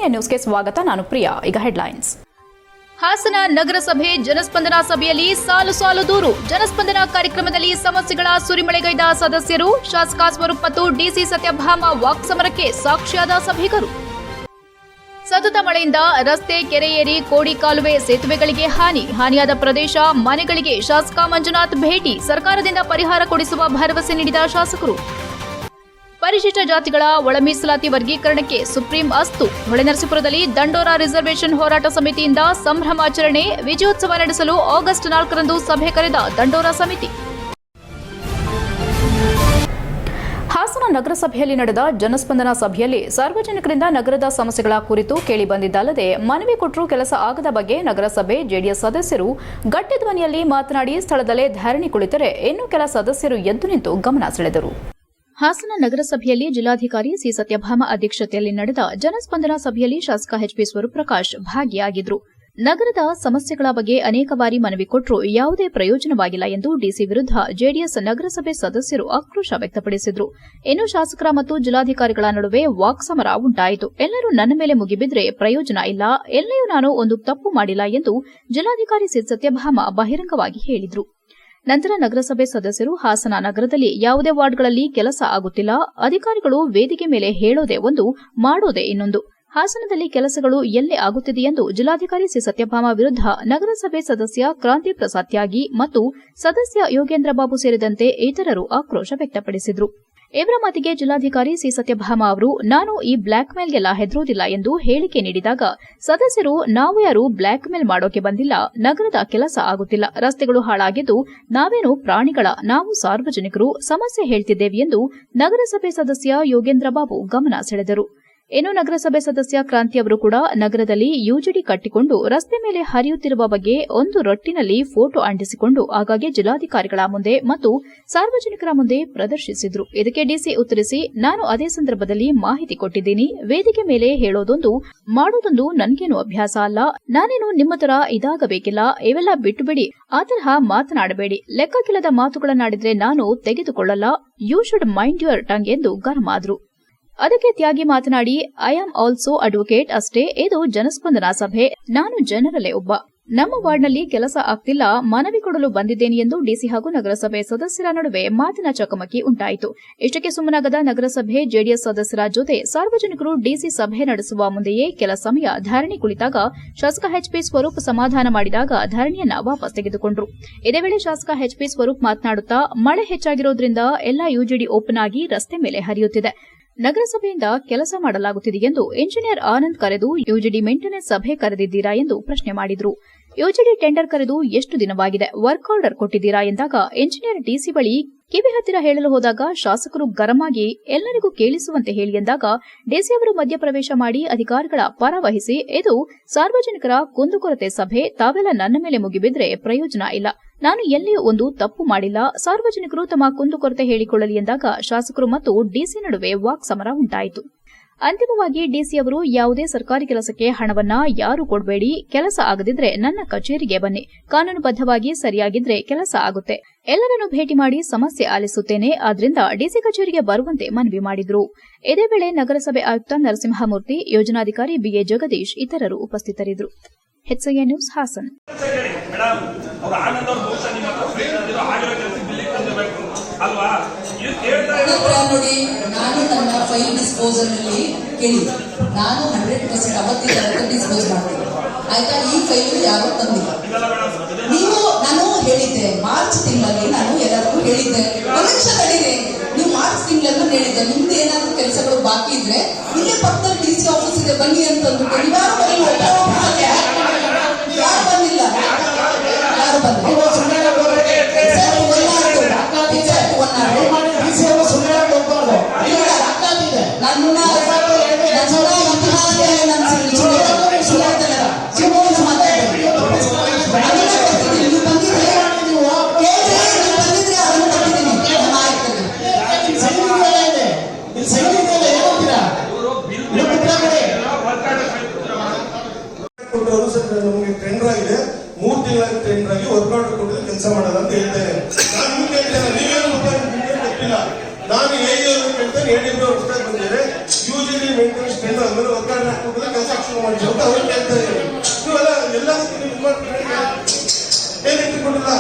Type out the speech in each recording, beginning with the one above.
SIN ನ್ಯೂಸ್ಗೆ ಸ್ವಾಗತ. ನಾನು ಪ್ರಿಯಾ. ಈಗ ಹೆಡ್ಲೈನ್ಸ್. ಹಾಸನ ನಗರಸಭೆ ಜನಸ್ಪಂದನ ಸಭೆಯಲ್ಲಿ ಸಾಲು ಸಾಲು ದೂರು. ಜನಸ್ಪಂದನ ಕಾರ್ಯಕ್ರಮದಲ್ಲಿ ಸಮಸ್ಯೆಗಳ ಸುರಿಮಳೆಗೈದ ಸದಸ್ಯರು. ಶಾಸಕ ಸ್ವರೂಪ್ ಮತ್ತು ಡಿಸಿ ಸತ್ಯಭಾಮ ವಾಕ್ ಸಮರಕ್ಕೆ ಸಾಕ್ಷಿಯಾದ ಸಭೆಗರು. ಸತತ ಮಳೆಯಿಂದ ರಸ್ತೆ, ಕೆರೆ ಏರಿ, ಕೋಡಿ ಕಾಲುವೆ, ಸೇತುವೆಗಳಿಗೆ ಹಾನಿಯಾದ ಪ್ರದೇಶ, ಮನೆಗಳಿಗೆ ಶಾಸಕ ಮಂಜುನಾಥ್ ಭೇಟಿ. ಸರ್ಕಾರದಿಂದ ಪರಿಹಾರ ಕೊಡಿಸುವ ಭರವಸೆ ನೀಡಿದ ಶಾಸಕರು. ಪರಿಶಿಷ್ಟ ಜಾತಿಗಳ ಒಳ ಮೀಸಲಾತಿ ವರ್ಗೀಕರಣಕ್ಕೆ ಸುಪ್ರೀಂ ಅಸ್ತು. ಹೊಳೆನರಸೀಪುರದಲ್ಲಿ ದಂಡೋರ ರಿಸರ್ವೇಷನ್ ಹೋರಾಟ ಸಮಿತಿಯಿಂದ ಸಂಭ್ರಮಾಚರಣೆ. ವಿಜಯೋತ್ಸವ ನಡೆಸಲು ಆಗಸ್ಟ್ 4ರಂದು ಸಭೆ ಕರೆದ ದಂಡೋರ ಸಮಿತಿ. ಹಾಸನ ನಗರಸಭೆಯಲ್ಲಿ ನಡೆದ ಜನಸ್ಪಂದನ ಸಭೆಯಲ್ಲಿ ಸಾರ್ವಜನಿಕರಿಂದ ನಗರದ ಸಮಸ್ಯೆಗಳ ಕುರಿತು ಕೇಳಿಬಂದಿದ್ದಲ್ಲದೆ ಮನವಿ ಕೊಟ್ಟರೂ ಕೆಲಸ ಆಗದ ಬಗ್ಗೆ ನಗರಸಭೆ ಜೆಡಿಎಸ್ ಸದಸ್ಯರು ಗಟ್ಟಿ ಧ್ವನಿಯಲ್ಲಿ ಮಾತನಾಡಿ ಸ್ಥಳದಲ್ಲೇ ಧರಣಿ ಕುಳಿತರೆ ಇನ್ನು ಕೆಲ ಸದಸ್ಯರು ಎದ್ದು ನಿಂತು ಗಮನ ಸೆಳೆದರು. ಹಾಸನ ನಗರಸಭೆಯಲ್ಲಿ ಜಿಲ್ಲಾಧಿಕಾರಿ ಸಿ ಸತ್ಯಭಾಮ ಅಧ್ಯಕ್ಷತೆಯಲ್ಲಿ ನಡೆದ ಜನಸ್ಪಂದನ ಸಭೆಯಲ್ಲಿ ಶಾಸಕ ಎಚ್ಪಿ ಸ್ವರೂಪ್ರಕಾಶ್ ಭಾಗಿಯಾಗಿದ್ದರು. ನಗರದ ಸಮಸ್ಯೆಗಳ ಬಗ್ಗೆ ಅನೇಕ ಬಾರಿ ಮನವಿ ಕೊಟ್ಟರೂ ಯಾವುದೇ ಪ್ರಯೋಜನವಾಗಿಲ್ಲ ಎಂದು ಡಿಸಿ ವಿರುದ್ಧ ಜೆಡಿಎಸ್ ನಗರಸಭೆ ಸದಸ್ಯರು ಆಕ್ರೋಶ ವ್ಯಕ್ತಪಡಿಸಿದರು. ಇನ್ನು ಶಾಸಕರ ಮತ್ತು ಜಿಲ್ಲಾಧಿಕಾರಿಗಳ ನಡುವೆ ವಾಕ್ ಸಮರ ಉಂಟಾಯಿತು. ಎಲ್ಲರೂ ನನ್ನ ಮೇಲೆ ಮುಗಿಬಿದ್ರೆ ಪ್ರಯೋಜನ ಇಲ್ಲ, ಎಲ್ಲಿಯೂ ನಾನು ಒಂದು ತಪ್ಪು ಮಾಡಿಲ್ಲ ಎಂದು ಜಿಲ್ಲಾಧಿಕಾರಿ ಸಿ ಸತ್ಯಭಾಮ ಬಹಿರಂಗವಾಗಿ ಹೇಳಿದರು. ನಂತರ ನಗರಸಭೆ ಸದಸ್ಯರು ಹಾಸನ ನಗರದಲ್ಲಿ ಯಾವುದೇ ವಾರ್ಡ್ಗಳಲ್ಲಿ ಕೆಲಸ ಆಗುತ್ತಿಲ್ಲ, ಅಧಿಕಾರಿಗಳು ವೇದಿಕೆ ಮೇಲೆ ಹೇಳೋದೇ ಒಂದು, ಮಾಡೋದೇ ಇನ್ನೊಂದು, ಹಾಸನದಲ್ಲಿ ಕೆಲಸಗಳು ಎಲ್ಲೇ ಆಗುತ್ತಿದೆ ಎಂದು ಜಿಲ್ಲಾಧಿಕಾರಿ ಸಿ ಸತ್ಯಭಾಮ ವಿರುದ್ಧ ನಗರಸಭೆ ಸದಸ್ಯ ಕ್ರಾಂತಿ ಪ್ರಸಾದ್ ತ್ಯಾಗಿ ಮತ್ತು ಸದಸ್ಯ ಯೋಗೇಂದ್ರ ಬಾಬು ಸೇರಿದಂತೆ ಇತರರು ಆಕ್ರೋಶ ವ್ಯಕ್ತಪಡಿಸಿದರು. ಇವರ ಮಾತಿಗೆ ಜಿಲ್ಲಾಧಿಕಾರಿ ಸಿ ಸತ್ಯಭಾಮ ಅವರು ನಾನು ಈ ಬ್ಲಾಕ್ ಮೇಲ್ಗೆಲ್ಲ ಹೆದರೋದಿಲ್ಲ ಎಂದು ಹೇಳಿಕೆ ನೀಡಿದಾಗ ಸದಸ್ಯರು ನಾವು ಯಾರು ಬ್ಲಾಕ್ ಮೇಲ್ ಮಾಡೋಕೆ ಬಂದಿಲ್ಲ, ನಗರದ ಕೆಲಸ ಆಗುತ್ತಿಲ್ಲ, ರಸ್ತೆಗಳು ಹಾಳಾಗಿದ್ದು ನಾವೇನು ಪ್ರಾಣಿಗಳ, ನಾವು ಸಾರ್ವಜನಿಕರು ಸಮಸ್ಯೆ ಹೇಳ್ತಿದ್ದೇವೆ ಎಂದು ನಗರಸಭೆ ಸದಸ್ಯ ಯೋಗೇಂದ್ರ ಬಾಬು ಗಮನ ಸೆಳೆದರು. ಇನ್ನು ನಗರಸಭೆ ಸದಸ್ಯ ಕ್ರಾಂತಿ ಅವರು ಕೂಡ ನಗರದಲ್ಲಿ ಯುಜಿಡಿ ಕಟ್ಟಿಕೊಂಡು ರಸ್ತೆ ಮೇಲೆ ಹರಿಯುತ್ತಿರುವ ಬಗ್ಗೆ ಒಂದು ರೊಟ್ಟಿನಲ್ಲಿ ಫೋಟೋ ಅಂಟಿಸಿಕೊಂಡು ಆಗಾಗ್ಗೆ ಜಿಲ್ಲಾಧಿಕಾರಿಗಳ ಮುಂದೆ ಮತ್ತು ಸಾರ್ವಜನಿಕರ ಮುಂದೆ ಪ್ರದರ್ಶಿಸಿದ್ರು. ಇದಕ್ಕೆ ಡಿಸಿ ಉತ್ತರಿಸಿ ನಾನು ಅದೇ ಸಂದರ್ಭದಲ್ಲಿ ಮಾಹಿತಿ ಕೊಟ್ಟಿದ್ದೀನಿ, ವೇದಿಕೆ ಮೇಲೆ ಹೇಳೋದೊಂದು ಮಾಡೋದೊಂದು ನನಗೇನು ಅಭ್ಯಾಸ ಅಲ್ಲ, ನಾನೇನು ನಿಮ್ಮ ತರ ಇದಾಗಬೇಕಿಲ್ಲ, ಇವೆಲ್ಲ ಬಿಟ್ಟುಬಿಡಿ, ಆ ತರಹ ಮಾತನಾಡಬೇಡಿ, ಲೆಕ್ಕಕ್ಕಿಲ್ಲದ ಮಾತುಗಳನ್ನಾಡಿದ್ರೆ ನಾನು ತೆಗೆದುಕೊಳ್ಳಲ್ಲ, you should mind your tongue ಎಂದು ಗರಂ ಆದ್ರು. ಅದಕ್ಕೆ ತ್ಯಾಗಿ ಮಾತನಾಡಿ ಐ ಆಮ್ ಆಲ್ಸೋ ಅಡ್ವೊಕೇಟ್ ಅಷ್ಟೇ, ಇದು ಜನಸ್ಪಂದನ ಸಭೆ, ನಾನು ಜನರಲ್ಲೇ ಒಬ್ಬ, ನಮ್ಮ ವಾರ್ಡ್ನಲ್ಲಿ ಕೆಲಸ ಆಗ್ತಿಲ್ಲ, ಮನವಿ ಕೊಡಲು ಬಂದಿದ್ದೇನೆ ಎಂದು ಡಿಸಿ ಹಾಗೂ ನಗರಸಭೆ ಸದಸ್ಯರ ನಡುವೆ ಮಾತಿನ ಚಕಮಕಿ ಉಂಟಾಯಿತು. ಇಷ್ಟಕ್ಕೆ ಸುಮ್ಮನಾಗದ ನಗರಸಭೆ ಜೆಡಿಎಸ್ ಸದಸ್ಯರ ಜೊತೆ ಸಾರ್ವಜನಿಕರು ಡಿಸಿ ಸಭೆ ನಡೆಸುವ ಮುಂದೆಯೇ ಕೆಲ ಸಮಯ ಧರಣಿ ಕುಳಿತಾಗ ಶಾಸಕ ಎಚ್ಪಿ ಸ್ವರೂಪ್ ಸಮಾಧಾನ ಮಾಡಿದಾಗ ಧರಣಿಯನ್ನ ವಾಪಸ್ ತೆಗೆದುಕೊಂಡರು. ಇದೇ ವೇಳೆ ಶಾಸಕ ಎಚ್ಪಿ ಸ್ವರೂಪ್ ಮಾತನಾಡುತ್ತಾ ಮಳೆ ಹೆಚ್ಚಾಗಿರೋದ್ರಿಂದ ಎಲ್ಲಾ ಯುಜಿಡಿ ಓಪನ್ ಆಗಿ ರಸ್ತೆ ಮೇಲೆ ಹರಿಯುತ್ತಿದೆ, ನಗರಸಭೆಯಿಂದ ಕೆಲಸ ಮಾಡಲಾಗುತ್ತಿದೆ ಎಂದು ಇಂಜಿನಿಯರ್ ಆನಂದ್ ಕರೆದು ಯುಜಿಡಿ ಮೇಂಟೆನೆನ್ಸ್ ಸಭೆ ಕರೆದಿದ್ದೀರಾ ಎಂದು ಪ್ರಶ್ನೆ ಮಾಡಿದರು. ಯುಜಿಡಿ ಟೆಂಡರ್ ಕರೆದು ಎಷ್ಟು ದಿನವಾಗಿದೆ, ವರ್ಕ್ ಆರ್ಡರ್ ಕೊಟ್ಟಿದ್ದೀರಾ ಎಂದಾಗ ಇಂಜಿನಿಯರ್ ಡಿಸಿ ಬಳಿ ಕಿವಿ ಹತ್ತಿರ ಹೇಳಲು ಹೋದಾಗ ಶಾಸಕರು ಗರಂ ಆಗಿ ಎಲ್ಲರಿಗೂ ಕೇಳಿಸುವಂತೆ ಹೇಳಿ ಎಂದಾಗ ಡಿಸಿ ಅವರು ಮಧ್ಯಪ್ರವೇಶ ಮಾಡಿ ಅಧಿಕಾರಿಗಳ ಪರ ವಹಿಸಿ ಇದು ಸಾರ್ವಜನಿಕರ ಕುಂದುಕೊರತೆ ಸಭೆ, ತಾವೆಲ್ಲ ನನ್ನ ಮೇಲೆ ಮುಗಿಬಿದ್ರೆ ಪ್ರಯೋಜನ ಇಲ್ಲ, ನಾನು ಎಲ್ಲಿಯೂ ಒಂದು ತಪ್ಪು ಮಾಡಿಲ್ಲ, ಸಾರ್ವಜನಿಕರು ತಮ್ಮ ಕುಂದುಕೊರತೆ ಹೇಳಿಕೊಳ್ಳಲಿ ಎಂದಾಗ ಶಾಸಕರು ಮತ್ತು ಡಿಸಿ ನಡುವೆ ವಾಕ್ ಸಮರ ಉಂಟಾಯಿತು. ಅಂತಿಮವಾಗಿ ಡಿಸಿ ಅವರು ಯಾವುದೇ ಸರ್ಕಾರಿ ಕೆಲಸಕ್ಕೆ ಹಣವನ್ನ ಯಾರು ಕೊಡಬೇಡಿ, ಕೆಲಸ ಆಗದಿದ್ರೆ ನನ್ನ ಕಚೇರಿಗೆ ಬನ್ನಿ, ಕಾನೂನುಬದ್ಧವಾಗಿ ಸರಿಯಾಗಿದ್ರೆ ಕೆಲಸ ಆಗುತ್ತೆ, ಎಲ್ಲರನ್ನು ಭೇಟಿ ಮಾಡಿ ಸಮಸ್ಯೆ ಆಲಿಸುತ್ತೇನೆ, ಆದ್ರಿಂದ ಡಿಸಿ ಕಚೇರಿಗೆ ಬರುವಂತೆ ಮನವಿ ಮಾಡಿದ್ರು. ಇದೇ ವೇಳೆ ನಗರಸಭೆ ಆಯುಕ್ತ ನರಸಿಂಹಮೂರ್ತಿ, ಯೋಜನಾಧಿಕಾರಿ ಬಿಎ ಜಗದೀಶ್ ಇತರರು ಉಪಸ್ಥಿತರಿದ್ದರು. SIN news Hassan. ನೋಡಿ, ನಾನು ನನ್ನ ಫೈಲ್ ಡಿಸ್ಪೋಸಲ್ ನಲ್ಲಿ ಕೇಳಿದ್ದೆ, ನಾನು 100% ಅವತ್ತಿನ ಡಿಸ್ಪೋಸ್ ಮಾಡ್ತೀನಿ, ಆಯ್ತಾ? ಈ ಫೈಲ್ ಯಾರು ತಂದಿಲ್ಲ. ನೀವು ನಾನು ಹೇಳಿದ್ದೆ ಮಾರ್ಚ್ ತಿಂಗಳಲ್ಲಿ, ನಾನು ಎಲ್ಲರಿಗೂ ಹೇಳಿದ್ದೆ, ಪರೀಕ್ಷೆ ನಡೀರಿ, ನೀವು ಮಾರ್ಚ್ ತಿಂಗಳಲ್ಲೂ ಹೇಳಿದ್ದೆ ನಿಮ್ದು ಏನಾದ್ರು ಕೆಲಸಗಳು ಬಾಕಿ ಇದ್ರೆ ಇಲ್ಲೇ ಪಕ್ಕದಲ್ಲಿ ಡಿಸಿ ಆಫೀಸ್ ಇದೆ ಬನ್ನಿ ಅಂತಂದ್ಬಿಟ್ಟು ಯಾರು ಬಂದಿಲ್ಲ, ಯಾರು ಬಂದಿಲ್ಲ, ಯಾರು ಬಂದಿಲ್ಲ. ನಮಗೆ ಟೆಂಡರ್ ಆಗಿದೆ, 3 ತಿಂಗಳ ಟೆಂಡರ್ ಆಗಿ ವರ್ಕ್ ಆರ್ಡರ್ ಕೊಟ್ಟಿದ್ದು ಕೆಲಸ ಮಾಡೋದು ಅಂತ ಹೇಳ್ತೇನೆ. ನಾನು ನಿಮ್ಗೆ ಹೇಳ್ತೇನೆ, ನೀವೇನು ಗೊತ್ತಿಲ್ಲ, ನಾನು ಹೇಗೆ ಹೇಳ್ತೇನೆ, 7 ವರ್ಷ ಬಂದಿದೆ ಯುಜಿಡಿ ಮೇಂಟೆನೆನ್ಸ್ ಟೆಂಡರ್ ಆದ್ಮೇಲೆ ವರ್ಕ್ ಆರ್ಡರ್ ಕೊಟ್ಟಿದ್ದು ಕೆಲಸ ಚಾಲೂ ಮಾಡಿ ಅಂತ ಅವ್ರು ಕೇಳ್ತಾ ಇದ್ದಾರೆ. ನೀವೆಲ್ಲ ಎಲ್ಲದಕ್ಕೂ ನಿಮ್ಮ ಏನ್ ಇಟ್ಟುಕೊಂಡಿಲ್ಲ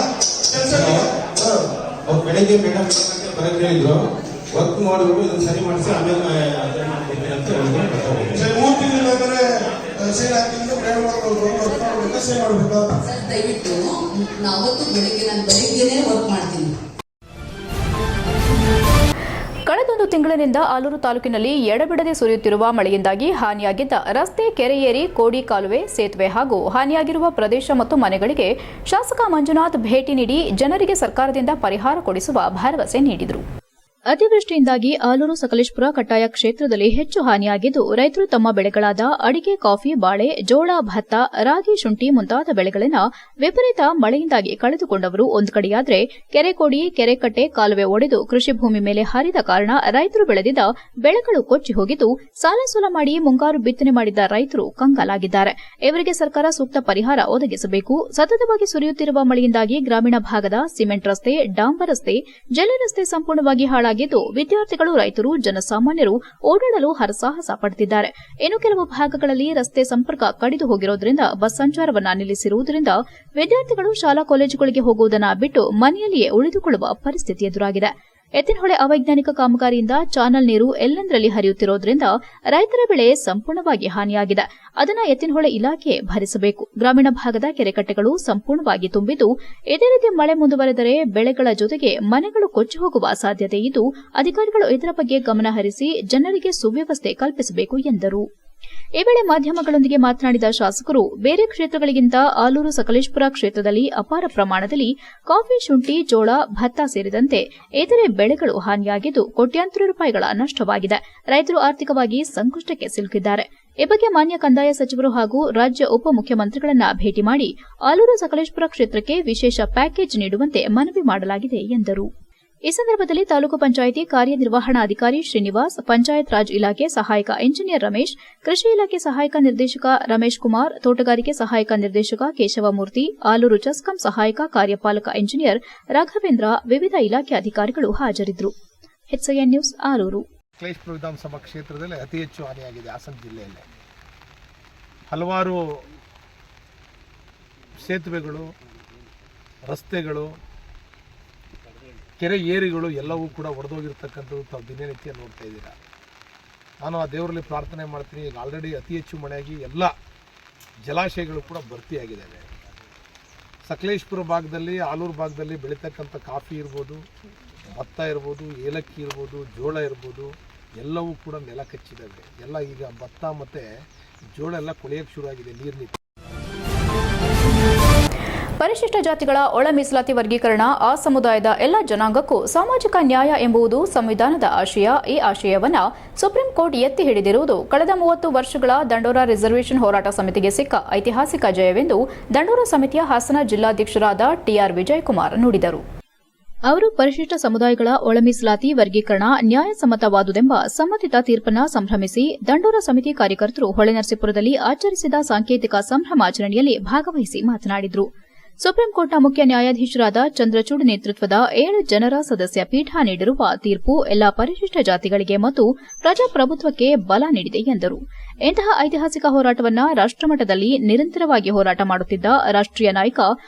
ಕೆಲಸ. ಅವ್ರು ಬೆಳಗ್ಗೆ ಮೇಡಮ್ ಬರಕ್ಕೆ ಹೇಳಿದ್ರು, ವರ್ಕ್ ಮಾಡಿದ್ರು ಇದನ್ನು ಸರಿ ಮಾಡಿಸಿ ಆಮೇಲೆ ಅಂತ ಹೇಳಿದ್ರು. 3 ತಿಂಗಳಿಂದಾದ್ರೆ ಸೇಲ್ ಹಾಕಿದ್ರೆ ಮೇಡಮ್ ಅವರು ಸೇಲ್ ಮಾಡಬೇಕಾ ಸರ್ ದಯವಿಟ್ಟು ನಾವತ್ತು ನಾನು ಬೆಳಿಗ್ಗೆನೇ ವರ್ಕ್ ಮಾಡ್ತೀನಿ. ಕಳೆದೊಂದು ತಿಂಗಳಿನಿಂದ ಆಲೂರು ತಾಲೂಕಿನಲ್ಲಿ ಎಡಬಿಡದೆ ಸುರಿಯುತ್ತಿರುವ ಮಳೆಯಿಂದಾಗಿ ಹಾನಿಯಾಗಿದ್ದ ರಸ್ತೆ, ಕೆರೆಯೇರಿ, ಕೋಡಿ ಕಾಲುವೆ, ಸೇತುವೆ ಹಾಗೂ ಹಾನಿಯಾಗಿರುವ ಪ್ರದೇಶ ಮತ್ತು ಮನೆಗಳಿಗೆ ಶಾಸಕ ಮಂಜುನಾಥ್ ಭೇಟಿ ನೀಡಿ ಜನರಿಗೆ ಸರ್ಕಾರದಿಂದ ಪರಿಹಾರ ಕೊಡಿಸುವ ಭರವಸೆ ನೀಡಿದರು. ಅತಿವೃಷ್ಟಿಯಿಂದಾಗಿ ಆಲೂರು ಸಕಲೇಶಪುರ ಕಟ್ಟಾಯ ಕ್ಷೇತ್ರದಲ್ಲಿ ಹೆಚ್ಚು ಹಾನಿಯಾಗಿದ್ದು, ರೈತರು ತಮ್ಮ ಬೆಳೆಗಳಾದ ಅಡಿಕೆ, ಕಾಫಿ, ಬಾಳೆ, ಜೋಳ, ಭತ್ತ, ರಾಗಿ, ಶುಂಠಿ ಮುಂತಾದ ಬೆಳೆಗಳನ್ನು ವಿಪರೀತ ಮಳೆಯಿಂದಾಗಿ ಕಳೆದುಕೊಂಡವರು ಒಂದು ಕಡೆಯಾದರೆ, ಕೆರೆಕೋಡಿ, ಕೆರೆಕಟ್ಟೆ, ಕಾಲುವೆ ಒಡೆದು ಕೃಷಿ ಭೂಮಿ ಮೇಲೆ ಹರಿದ ಕಾರಣ ರೈತರು ಬೆಳೆದಿದ್ದ ಬೆಳೆಗಳು ಕೊಚ್ಚಿ ಹೋಗಿದ್ದು, ಸಾಲಸೂಲ ಮಾಡಿ ಮುಂಗಾರು ಬಿತ್ತನೆ ಮಾಡಿದ್ದ ರೈತರು ಕಂಗಾಲಾಗಿದ್ದಾರೆ. ಇವರಿಗೆ ಸರ್ಕಾರ ಸೂಕ್ತ ಪರಿಹಾರ ಒದಗಿಸಬೇಕು. ಸತತವಾಗಿ ಸುರಿಯುತ್ತಿರುವ ಮಳೆಯಿಂದಾಗಿ ಗ್ರಾಮೀಣ ಭಾಗದ ಸಿಮೆಂಟ್ ರಸ್ತೆ, ಡಾಂಬರ್ ರಸ್ತೆ, ಜಲ ರಸ್ತೆ ಸಂಪೂರ್ಣವಾಗಿ ಹಾಳಾಗಿದ್ದು, ವಿದ್ಯಾರ್ಥಿಗಳು, ರೈತರು, ಜನಸಾಮಾನ್ಯರು ಓಡಾಡಲು ಹರಸಾಹಸ ಪಡುತ್ತಿದ್ದಾರೆ. ಇನ್ನು ಕೆಲವು ಭಾಗಗಳಲ್ಲಿ ರಸ್ತೆ ಸಂಪರ್ಕ ಕಡಿದು ಹೋಗಿರುವುದರಿಂದ ಬಸ್ ಸಂಚಾರವನ್ನ ನಿಲ್ಲಿಸಿರುವುದರಿಂದ ವಿದ್ಯಾರ್ಥಿಗಳು ಶಾಲಾ ಕಾಲೇಜುಗಳಿಗೆ ಹೋಗುವುದನ್ನು ಬಿಟ್ಟು ಮನೆಯಲ್ಲಿಯೇ ಉಳಿದುಕೊಳ್ಳುವ ಪರಿಸ್ಥಿತಿ ಎದುರಾಗಿದೆ. ಎತ್ತಿನಹೊಳೆ ಅವೈಜ್ಞಾನಿಕ ಕಾಮಗಾರಿಯಿಂದ ಚಾನಲ್ ನೀರು ಎಲ್ಲೆಂದರಲ್ಲಿ ಹರಿಯುತ್ತಿರುವುದರಿಂದ ರೈತರ ಬೆಳೆ ಸಂಪೂರ್ಣವಾಗಿ ಹಾನಿಯಾಗಿದೆ. ಅದನ್ನು ಎತ್ತಿನಹೊಳೆ ಇಲಾಖೆ ಭರಿಸಬೇಕು. ಗ್ರಾಮೀಣ ಭಾಗದ ಕೆರೆಕಟ್ಟೆಗಳು ಸಂಪೂರ್ಣವಾಗಿ ತುಂಬಿದ್ದು, ಇದೇ ರೀತಿ ಮಳೆ ಮುಂದುವರೆದರೆ ಬೆಳೆಗಳ ಜೊತೆಗೆ ಮನೆಗಳು ಕೊಚ್ಚಿ ಹೋಗುವ ಸಾಧ್ಯತೆ ಇದ್ದು, ಅಧಿಕಾರಿಗಳು ಇದರ ಬಗ್ಗೆ ಗಮನ ಹರಿಸಿ ಜನರಿಗೆ ಸುವ್ಯವಸ್ಥೆ ಕಲ್ಪಿಸಬೇಕು ಎಂದರು. ಈ ವೇಳೆ ಮಾಧ್ಯಮಗಳೊಂದಿಗೆ ಮಾತನಾಡಿದ ಶಾಸಕರು, ಬೇರೆ ಕ್ಷೇತ್ರಗಳಿಗಿಂತ ಆಲೂರು ಸಕಲೇಶಪುರ ಕ್ಷೇತ್ರದಲ್ಲಿ ಅಪಾರ ಪ್ರಮಾಣದಲ್ಲಿ ಕಾಫಿ, ಶುಂಠಿ, ಜೋಳ, ಭತ್ತ ಸೇರಿದಂತೆ ಇತರೆ ಬೆಳೆಗಳು ಹಾನಿಯಾಗಿದ್ದು, ಕೋಟ್ಯಾಂತರ ರೂಪಾಯಿಗಳ ನಷ್ಟವಾಗಿದೆ. ರೈತರು ಆರ್ಥಿಕವಾಗಿ ಸಂಕಷ್ಟಕ್ಕೆ ಸಿಲುಕಿದ್ದಾರೆ. ಈ ಬಗ್ಗೆ ಮಾನ್ಯ ಕಂದಾಯ ಸಚಿವರು ಹಾಗೂ ರಾಜ್ಯ ಉಪಮುಖ್ಯಮಂತ್ರಿಗಳನ್ನ ಭೇಟಿ ಮಾಡಿ ಆಲೂರು ಸಕಲೇಶಪುರ ಕ್ಷೇತ್ರಕ್ಕೆ ವಿಶೇಷ ಪ್ಯಾಕೇಜ್ ನೀಡುವಂತೆ ಮನವಿ ಮಾಡಲಾಗಿದೆ ಎಂದರು. ಈ ಸಂದರ್ಭದಲ್ಲಿ ತಾಲೂಕು ಪಂಚಾಯಿತಿ ಕಾರ್ಯನಿರ್ವಹಣಾಧಿಕಾರಿ ಶ್ರೀನಿವಾಸ್, ಪಂಚಾಯತ್ ರಾಜ್ ಇಲಾಖೆ ಸಹಾಯಕ ಇಂಜಿನಿಯರ್ ರಮೇಶ್, ಕೃಷಿ ಇಲಾಖೆ ಸಹಾಯಕ ನಿರ್ದೇಶಕ ರಮೇಶ್ ಕುಮಾರ್, ತೋಟಗಾರಿಕೆ ಸಹಾಯಕ ನಿರ್ದೇಶಕ ಕೇಶವಮೂರ್ತಿ, ಆಲೂರು ಚೆಸ್ಕಾಂ ಸಹಾಯಕ ಕಾರ್ಯಪಾಲಕ ಇಂಜಿನಿಯರ್ ರಾಘವೇಂದ್ರ, ವಿವಿಧ ಇಲಾಖೆ ಅಧಿಕಾರಿಗಳು ಹಾಜರಿದ್ದರು. HCN news, Aluru. ಸಕಲೇಶಪುರ ವಿಧಾನಸಭಾ ಕ್ಷೇತ್ರದಲ್ಲಿ ಅತಿ ಹೆಚ್ಚು ಹಾನಿಯಾಗಿದೆ. ಹಾಸನ ಜಿಲ್ಲೆಯಲ್ಲಿ ಹಲವಾರು ಸೇತುವೆಗಳು, ರಸ್ತೆಗಳು, ಕೆರೆ ಏರಿಗಳು ಎಲ್ಲವೂ ಕೂಡ ಒಡೆದೋಗಿರ್ತಕ್ಕಂಥದ್ದು ತಾವು ದಿನನಿತ್ಯ ನೋಡ್ತಾ ಇದ್ದೀರಾ. ನಾನು ಆ ದೇವರಲ್ಲಿ ಪ್ರಾರ್ಥನೆ ಮಾಡ್ತೀನಿ, ಈಗ ಆಲ್ರೆಡಿ ಅತಿ ಹೆಚ್ಚು ಮಳೆಯಾಗಿ ಎಲ್ಲ ಜಲಾಶಯಗಳು ಕೂಡ ಭರ್ತಿಯಾಗಿದ್ದಾವೆ. ಸಕಲೇಶಪುರ ಭಾಗದಲ್ಲಿ, ಆಲೂರು ಭಾಗದಲ್ಲಿ ಬೆಳೀತಕ್ಕಂಥ ಕಾಫಿ ಇರ್ಬೋದು, ಭತ್ತ ಇರ್ಬೋದು, ಏಲಕ್ಕಿ ಇರ್ಬೋದು, ಜೋಳ ಇರ್ಬೋದು, ಎಲ್ಲವೂ ಕೂಡ ನೆಲ ಕಚ್ಚಿದ್ದಾವೆ. ಎಲ್ಲ ಈಗ ಭತ್ತ ಮತ್ತು ಜೋಳ ಎಲ್ಲ ಕೊಳೆಯೋಕ್ಕೆ ಶುರುವಾಗಿದೆ ನೀರು ನಿಂತು. ಪರಿಶಿಷ್ಟ ಜಾತಿಗಳ ಒಳ ಮೀಸಲಾತಿ ವರ್ಗೀಕರಣ ಆ ಸಮುದಾಯದ ಎಲ್ಲ ಜನಾಂಗಕ್ಕೂ ಸಾಮಾಜಿಕ ನ್ಯಾಯ ಎಂಬುದು ಸಂವಿಧಾನದ ಆಶಯ. ಈ ಆಶಯವನ್ನು ಸುಪ್ರೀಂ ಕೋರ್ಟ್ ಎತ್ತಿ ಹಿಡಿದಿರುವುದು ಕಳೆದ 30 ವರ್ಷಗಳ ದಂಡೋರ ರಿಸರ್ವೇಷನ್ ಹೋರಾಟ ಸಮಿತಿಗೆ ಸಿಕ್ಕ ಐತಿಹಾಸಿಕ ಜಯವೆಂದು ದಂಡೋರ ಸಮಿತಿಯ ಹಾಸನ ಜಿಲ್ಲಾಧ್ಯಕ್ಷರಾದ TR ವಿಜಯಕುಮಾರ್ ನುಡಿದರು. ಅವರು ಪರಿಶಿಷ್ಟ ಸಮುದಾಯಗಳ ಒಳ ಮೀಸಲಾತಿ ವರ್ಗೀಕರಣ ನ್ಯಾಯಸಮ್ಮತವಾದುದೆಂಬ ಸಮ್ಮತಿತ ತೀರ್ಪನ್ನು ಸಂಭ್ರಮಿಸಿ ದಂಡೋರ ಸಮಿತಿ ಕಾರ್ಯಕರ್ತರು ಹೊಳೆನರಸೀಪುರದಲ್ಲಿ ಆಚರಿಸಿದ ಸಾಂಕೇತಿಕ ಸಂಭ್ರಮಾಚರಣೆಯಲ್ಲಿ ಭಾಗವಹಿಸಿ ಮಾತನಾಡಿದರು. ಸುಪ್ರೀಂ ಕೋರ್ಟ್ನ ಮುಖ್ಯ ನ್ಯಾಯಾಧೀಶರಾದ ಚಂದ್ರಚೂಡ್ ನೇತೃತ್ವದ 7 ಜನರ ಸದಸ್ಯ ಪೀಠ ನೀಡಿರುವ ತೀರ್ಪು ಎಲ್ಲಾ ಪರಿಶಿಷ್ಟ ಜಾತಿಗಳಿಗೆ ಮತ್ತು ಪ್ರಜಾಪ್ರಭುತ್ವಕ್ಕೆ ಬಲ ನೀಡಿದೆ ಎಂದರು. ಇಂತಹ ಐತಿಹಾಸಿಕ ಹೋರಾಟವನ್ನು ರಾಷ್ಟಮಟ್ಟದಲ್ಲಿ ನಿರಂತರವಾಗಿ ಹೋರಾಟ ಮಾಡುತ್ತಿದ್ದ ರಾಷ್ಟೀಯ ನಾಯಕ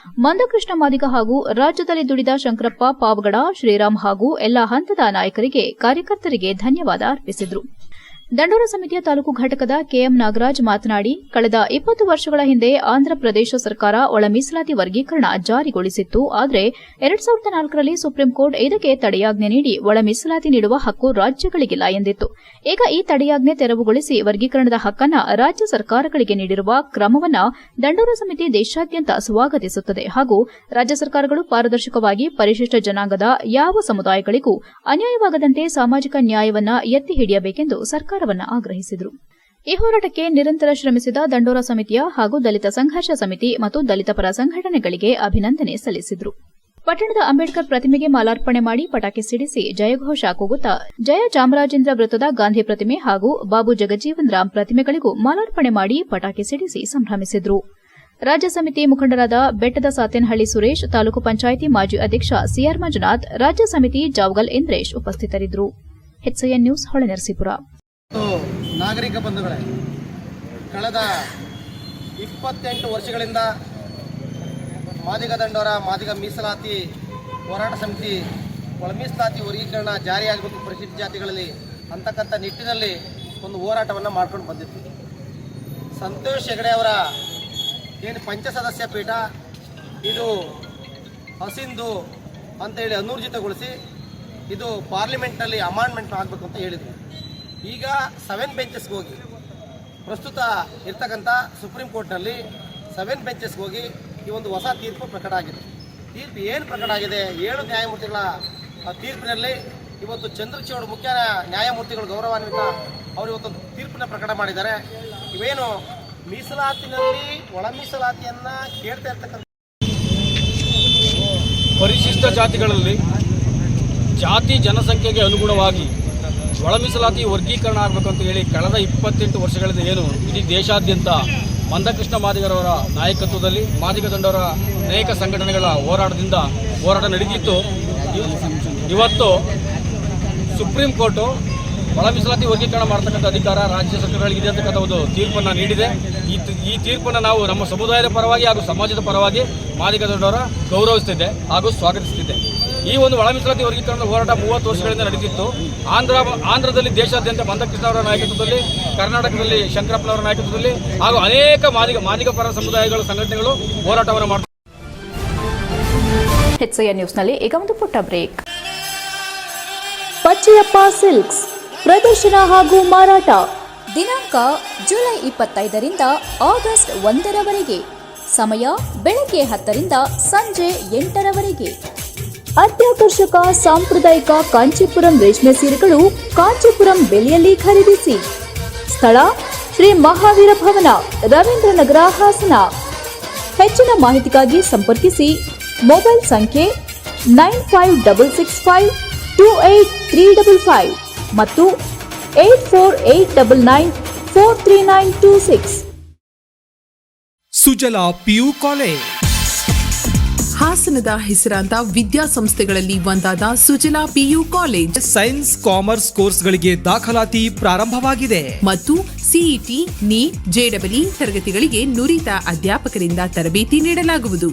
ಮಂದಕೃಷ್ಣ ಮಾದಿಗ ಹಾಗೂ ರಾಜ್ಯದಲ್ಲಿ ದುಡಿದ ಶಂಕರಪ್ಪ ಪಾವಗಡ, ಶ್ರೀರಾಮ್ ಹಾಗೂ ಎಲ್ಲಾ ಹಂತದ ನಾಯಕರಿಗೆ, ಕಾರ್ಯಕರ್ತರಿಗೆ ಧನ್ಯವಾದ ಅರ್ಪಿಸಿದರು. ದಂಡೋರ ಸಮಿತಿಯ ತಾಲೂಕು ಘಟಕದ KM ನಾಗರಾಜ್ ಮಾತನಾಡಿ, ಕಳೆದ 20 ವರ್ಷಗಳ ಹಿಂದೆ ಆಂಧ್ರಪ್ರದೇಶ ಸರ್ಕಾರ ಒಳ ಮೀಸಲಾತಿ ವರ್ಗೀಕರಣ ಜಾರಿಗೊಳಿಸಿತ್ತು. ಆದರೆ 2004ರಲ್ಲಿ ಸುಪ್ರೀಂ ಕೋರ್ಟ್ ಇದಕ್ಕೆ ತಡೆಯಾಜ್ಞೆ ನೀಡಿ ಒಳ ಮೀಸಲಾತಿ ನೀಡುವ ಹಕ್ಕು ರಾಜ್ಯಗಳಿಗಿಲ್ಲ ಎಂದಿತ್ತು. ಈಗ ಈ ತಡೆಯಾಜ್ಞೆ ತೆರವುಗೊಳಿಸಿ ವರ್ಗೀಕರಣದ ಹಕ್ಕನ್ನು ರಾಜ್ಯ ಸರ್ಕಾರಗಳಿಗೆ ನೀಡಿರುವ ಕ್ರಮವನ್ನು ದಂಡೋರ ಸಮಿತಿ ದೇಶಾದ್ಯಂತ ಸ್ವಾಗತಿಸುತ್ತದೆ ಹಾಗೂ ರಾಜ್ಯ ಸರ್ಕಾರಗಳು ಪಾರದರ್ಶಕವಾಗಿ ಪರಿಶಿಷ್ಟ ಜನಾಂಗದ ಯಾವ ಸಮುದಾಯಗಳಿಗೂ ಅನ್ಯಾಯವಾಗದಂತೆ ಸಾಮಾಜಿಕ ನ್ಯಾಯವನ್ನು ಎತ್ತಿ ಹಿಡಿಯಬೇಕೆಂದು ಸರ್ಕಾರವನ್ನು ಆಗ್ರಹಿಸಿದರು. ಈ ಹೋರಾಟಕ್ಕೆ ನಿರಂತರ ಶ್ರಮಿಸಿದ ದಂಡೋರ ಸಮಿತಿಯ ಹಾಗೂ ದಲಿತ ಸಂಘರ್ಷ ಸಮಿತಿ ಮತ್ತು ದಲಿತ ಪರ ಸಂಘಟನೆಗಳಿಗೆ ಅಭಿನಂದನೆ ಸಲ್ಲಿಸಿದರು. ಪಟ್ಟಣದ ಅಂಬೇಡ್ಕರ್ ಪ್ರತಿಮೆಗೆ ಮಾಲಾರ್ಪಣೆ ಮಾಡಿ ಪಟಾಕಿ ಸಿಡಿಸಿ ಜಯಘೋಷ ಕೂಗುತ್ತಾ ಜಯ ಚಾಮರಾಜೇಂದ್ರ ವೃತ್ತದ ಗಾಂಧಿ ಪ್ರತಿಮೆ ಹಾಗೂ ಬಾಬು ಜಗಜೀವನ್ ರಾಮ್ ಪ್ರತಿಮೆಗಳಿಗೂ ಮಾಲಾರ್ಪಣೆ ಮಾಡಿ ಪಟಾಕಿ ಸಿಡಿಸಿ ಸಂಭ್ರಮಿಸಿದರು. ರಾಜ್ಯ ಸಮಿತಿ ಮುಖಂಡರಾದ ಬೆಟ್ಟದ ಸಾತೇನಹಳ್ಳಿ ಸುರೇಶ್, ತಾಲೂಕು ಪಂಚಾಯಿತಿ ಮಾಜಿ ಅಧ್ಯಕ್ಷ CR ಮಂಜುನಾಥ್, ರಾಜ್ಯ ಸಮಿತಿ ಜಾವಗಲ್ ಇಂದ್ರೇಶ್ ಉಪಸ್ಥಿತರಿದ್ದರು. HCN news, Holenarasipura. ನಾಗರಿಕ ಬಂಧುಗಳೇ, ಕಳೆದ 28 ವರ್ಷಗಳಿಂದ ಮಾದಿಗ ದಂಡೋರ ಮಾದಿಗ ಮೀಸಲಾತಿ ಹೋರಾಟ ಸಮಿತಿ ಒಳ ಮೀಸಲಾತಿ ವರ್ಗೀಕರಣ ಜಾರಿಯಾಗಬೇಕು ಪರಿಶಿಷ್ಟ ಜಾತಿಗಳಲ್ಲಿ ಅಂತಕ್ಕಂಥ ನಿಟ್ಟಿನಲ್ಲಿ ಒಂದು ಹೋರಾಟವನ್ನು ಮಾಡ್ಕೊಂಡು ಬಂದಿತ್ತು. ಸಂತೋಷ್ ಹೆಗಡೆ ಅವರ ಏನು ಪಂಚಸದಸ್ಯ ಪೀಠ ಇದು ಹಸಿಂದು ಅಂತೇಳಿ ಅನೂರ್ಜಿತಗೊಳಿಸಿ ಇದು ಪಾರ್ಲಿಮೆಂಟ್ನಲ್ಲಿ ಅಮಾಂಡ್ಮೆಂಟ್ ಆಗಬೇಕು ಅಂತ ಹೇಳಿದರು. ಈಗ 7 ಬೆಂಚಸ್ಗೆ ಹೋಗಿ ಪ್ರಸ್ತುತ ಇರ್ತಕ್ಕಂಥ ಸುಪ್ರೀಂ ಕೋರ್ಟ್ನಲ್ಲಿ 7 ಬೆಂಚಸ್ಗೆ ಹೋಗಿ ಈ ಒಂದು ಹೊಸ ತೀರ್ಪು ಪ್ರಕಟ ಆಗಿದೆ. ತೀರ್ಪು ಏನು ಪ್ರಕಟ ಆಗಿದೆ? 7 ನ್ಯಾಯಮೂರ್ತಿಗಳ ತೀರ್ಪಿನಲ್ಲಿ ಇವತ್ತು ಚಂದ್ರಚೂಡ್ ಮುಖ್ಯ ನ್ಯಾಯಮೂರ್ತಿಗಳು ಗೌರವಾನ್ವಿತ ಅವರು ಇವತ್ತೊಂದು ತೀರ್ಪನ್ನ ಪ್ರಕಟ ಮಾಡಿದ್ದಾರೆ. ಇವೇನು ಮೀಸಲಾತಿನಲ್ಲಿ ಒಳ ಮೀಸಲಾತಿಯನ್ನು ಕೇಳ್ತಾ ಇರ್ತಕ್ಕಂಥ ಪರಿಶಿಷ್ಟ ಜಾತಿಗಳಲ್ಲಿ ಜಾತಿ ಜನಸಂಖ್ಯೆಗೆ ಅನುಗುಣವಾಗಿ ಒಳ ಮೀಸಲಾತಿ ವರ್ಗೀಕರಣ ಆಗಬೇಕಂತ ಹೇಳಿ ಕಳೆದ 28 ವರ್ಷಗಳಿಂದ ಏನು ಇಡೀ ದೇಶಾದ್ಯಂತ ಮಂದಕೃಷ್ಣ ಮಾದಿಗರವರ ನಾಯಕತ್ವದಲ್ಲಿ ಮಾದಿಗ ದಂಡವರ ಅನೇಕ ಸಂಘಟನೆಗಳ ಹೋರಾಟ ನಡೆದಿತ್ತು. ಇವತ್ತು ಸುಪ್ರೀಂ ಕೋರ್ಟು ಒಳ ಮೀಸಲಾತಿ ವರ್ಗೀಕರಣ ಮಾಡತಕ್ಕಂಥ ಅಧಿಕಾರ ರಾಜ್ಯ ಸರ್ಕಾರಗಳಿಗಿದೆ ಅಂತಕ್ಕಂಥ ಒಂದು ತೀರ್ಪನ್ನು ನೀಡಿದೆ. ಈ ತೀರ್ಪನ್ನು ನಾವು ನಮ್ಮ ಸಮುದಾಯದ ಪರವಾಗಿ ಹಾಗೂ ಸಮಾಜದ ಪರವಾಗಿ ಮಾದಿಗ ದಂಡವರ ಗೌರವಿಸುತ್ತಿದ್ದೆ ಹಾಗೂ ಸ್ವಾಗತಿಸುತ್ತಿದ್ದೆ. ಈ ಒಂದು ಒಳ ಮೀಸಲಾತಿ ವರ್ಗೀಕರಣದ ಹೋರಾಟ 30 ವರ್ಷಗಳಿಂದ ನಡೆದಿತ್ತು. ಆಂಧ್ರದಲ್ಲಿ ದೇಶಾದ್ಯಂತ ಮಂದಕೃಷ್ಣ ಅವರ ನಾಯಕತ್ವದಲ್ಲಿ, ಕರ್ನಾಟಕದಲ್ಲಿ ಶಂಕರಪ್ಪನವರ ನಾಯಕತ್ವದಲ್ಲಿ ಹಾಗೂ ಅನೇಕ ಮಾದಿಗ ಪರ ಸಮುದಾಯಗಳ ಸಂಘಟನೆಗಳು ಹೋರಾಟವನ್ನು ಮಾಡುತ್ತಿವೆ. HCN ನ್ಯೂಸ್ನಲ್ಲಿ ಈಗ ಒಂದು ಪುಟ್ಟ ಬ್ರೇಕ್. ಪಚ್ಚಯಪ್ಪ ಸಿಲ್ಕ್ಸ್ ಪ್ರದರ್ಶನ ಹಾಗೂ ಮಾರಾಟ ದಿನಾಂಕ ಜುಲೈ 25ರಿಂದ ಆಗಸ್ಟ್ 1ರವರೆಗೆ. ಸಮಯ ಬೆಳಗ್ಗೆ 10ರಿಂದ ಸಂಜೆ 8ರವರೆಗೆ. ಅತ್ಯಾಕರ್ಷಕ ಸಾಂಪ್ರದಾಯಿಕ ಕಾಂಚೀಪುರಂ ರೇಷ್ಮೆ ಸೀರೆಗಳು ಕಾಂಚೀಪುರಂ ಬೆಲೆಯಲ್ಲಿ ಖರೀದಿಸಿ. ಸ್ಥಳ ಶ್ರೀ ಮಹಾವೀರ ಭವನ, ರವೀಂದ್ರ ನಗರ, ಹಾಸನ. ಹೆಚ್ಚಿನ ಮಾಹಿತಿಗಾಗಿ ಸಂಪರ್ಕಿಸಿ. ಮೊಬೈಲ್ ಸಂಖ್ಯೆ 9566528355 ಮತ್ತು 8489943926. ಸುಜಲಾ ಪಿಯು ಕಾಲೇಜ್ ಹಾಸನದ ಹೆಸರಾಂತ ವಿದ್ಯಾಸಂಸ್ಥೆಗಳಲ್ಲಿ ಒಂದಾದ Sujala PU college science commerce ಕೋರ್ಸ್ಗಳಿಗೆ ದಾಖಲಾತಿ ಪ್ರಾರಂಭವಾಗಿದೆ ಮತ್ತು ಸಿಇಟಿ, ನೀಟ್, ಜೆಡಬ್ಲ್ಇ ತರಗತಿಗಳಿಗೆ ನುರಿತ ಅಧ್ಯಾಪಕರಿಂದ ತರಬೇತಿ ನೀಡಲಾಗುವುದು.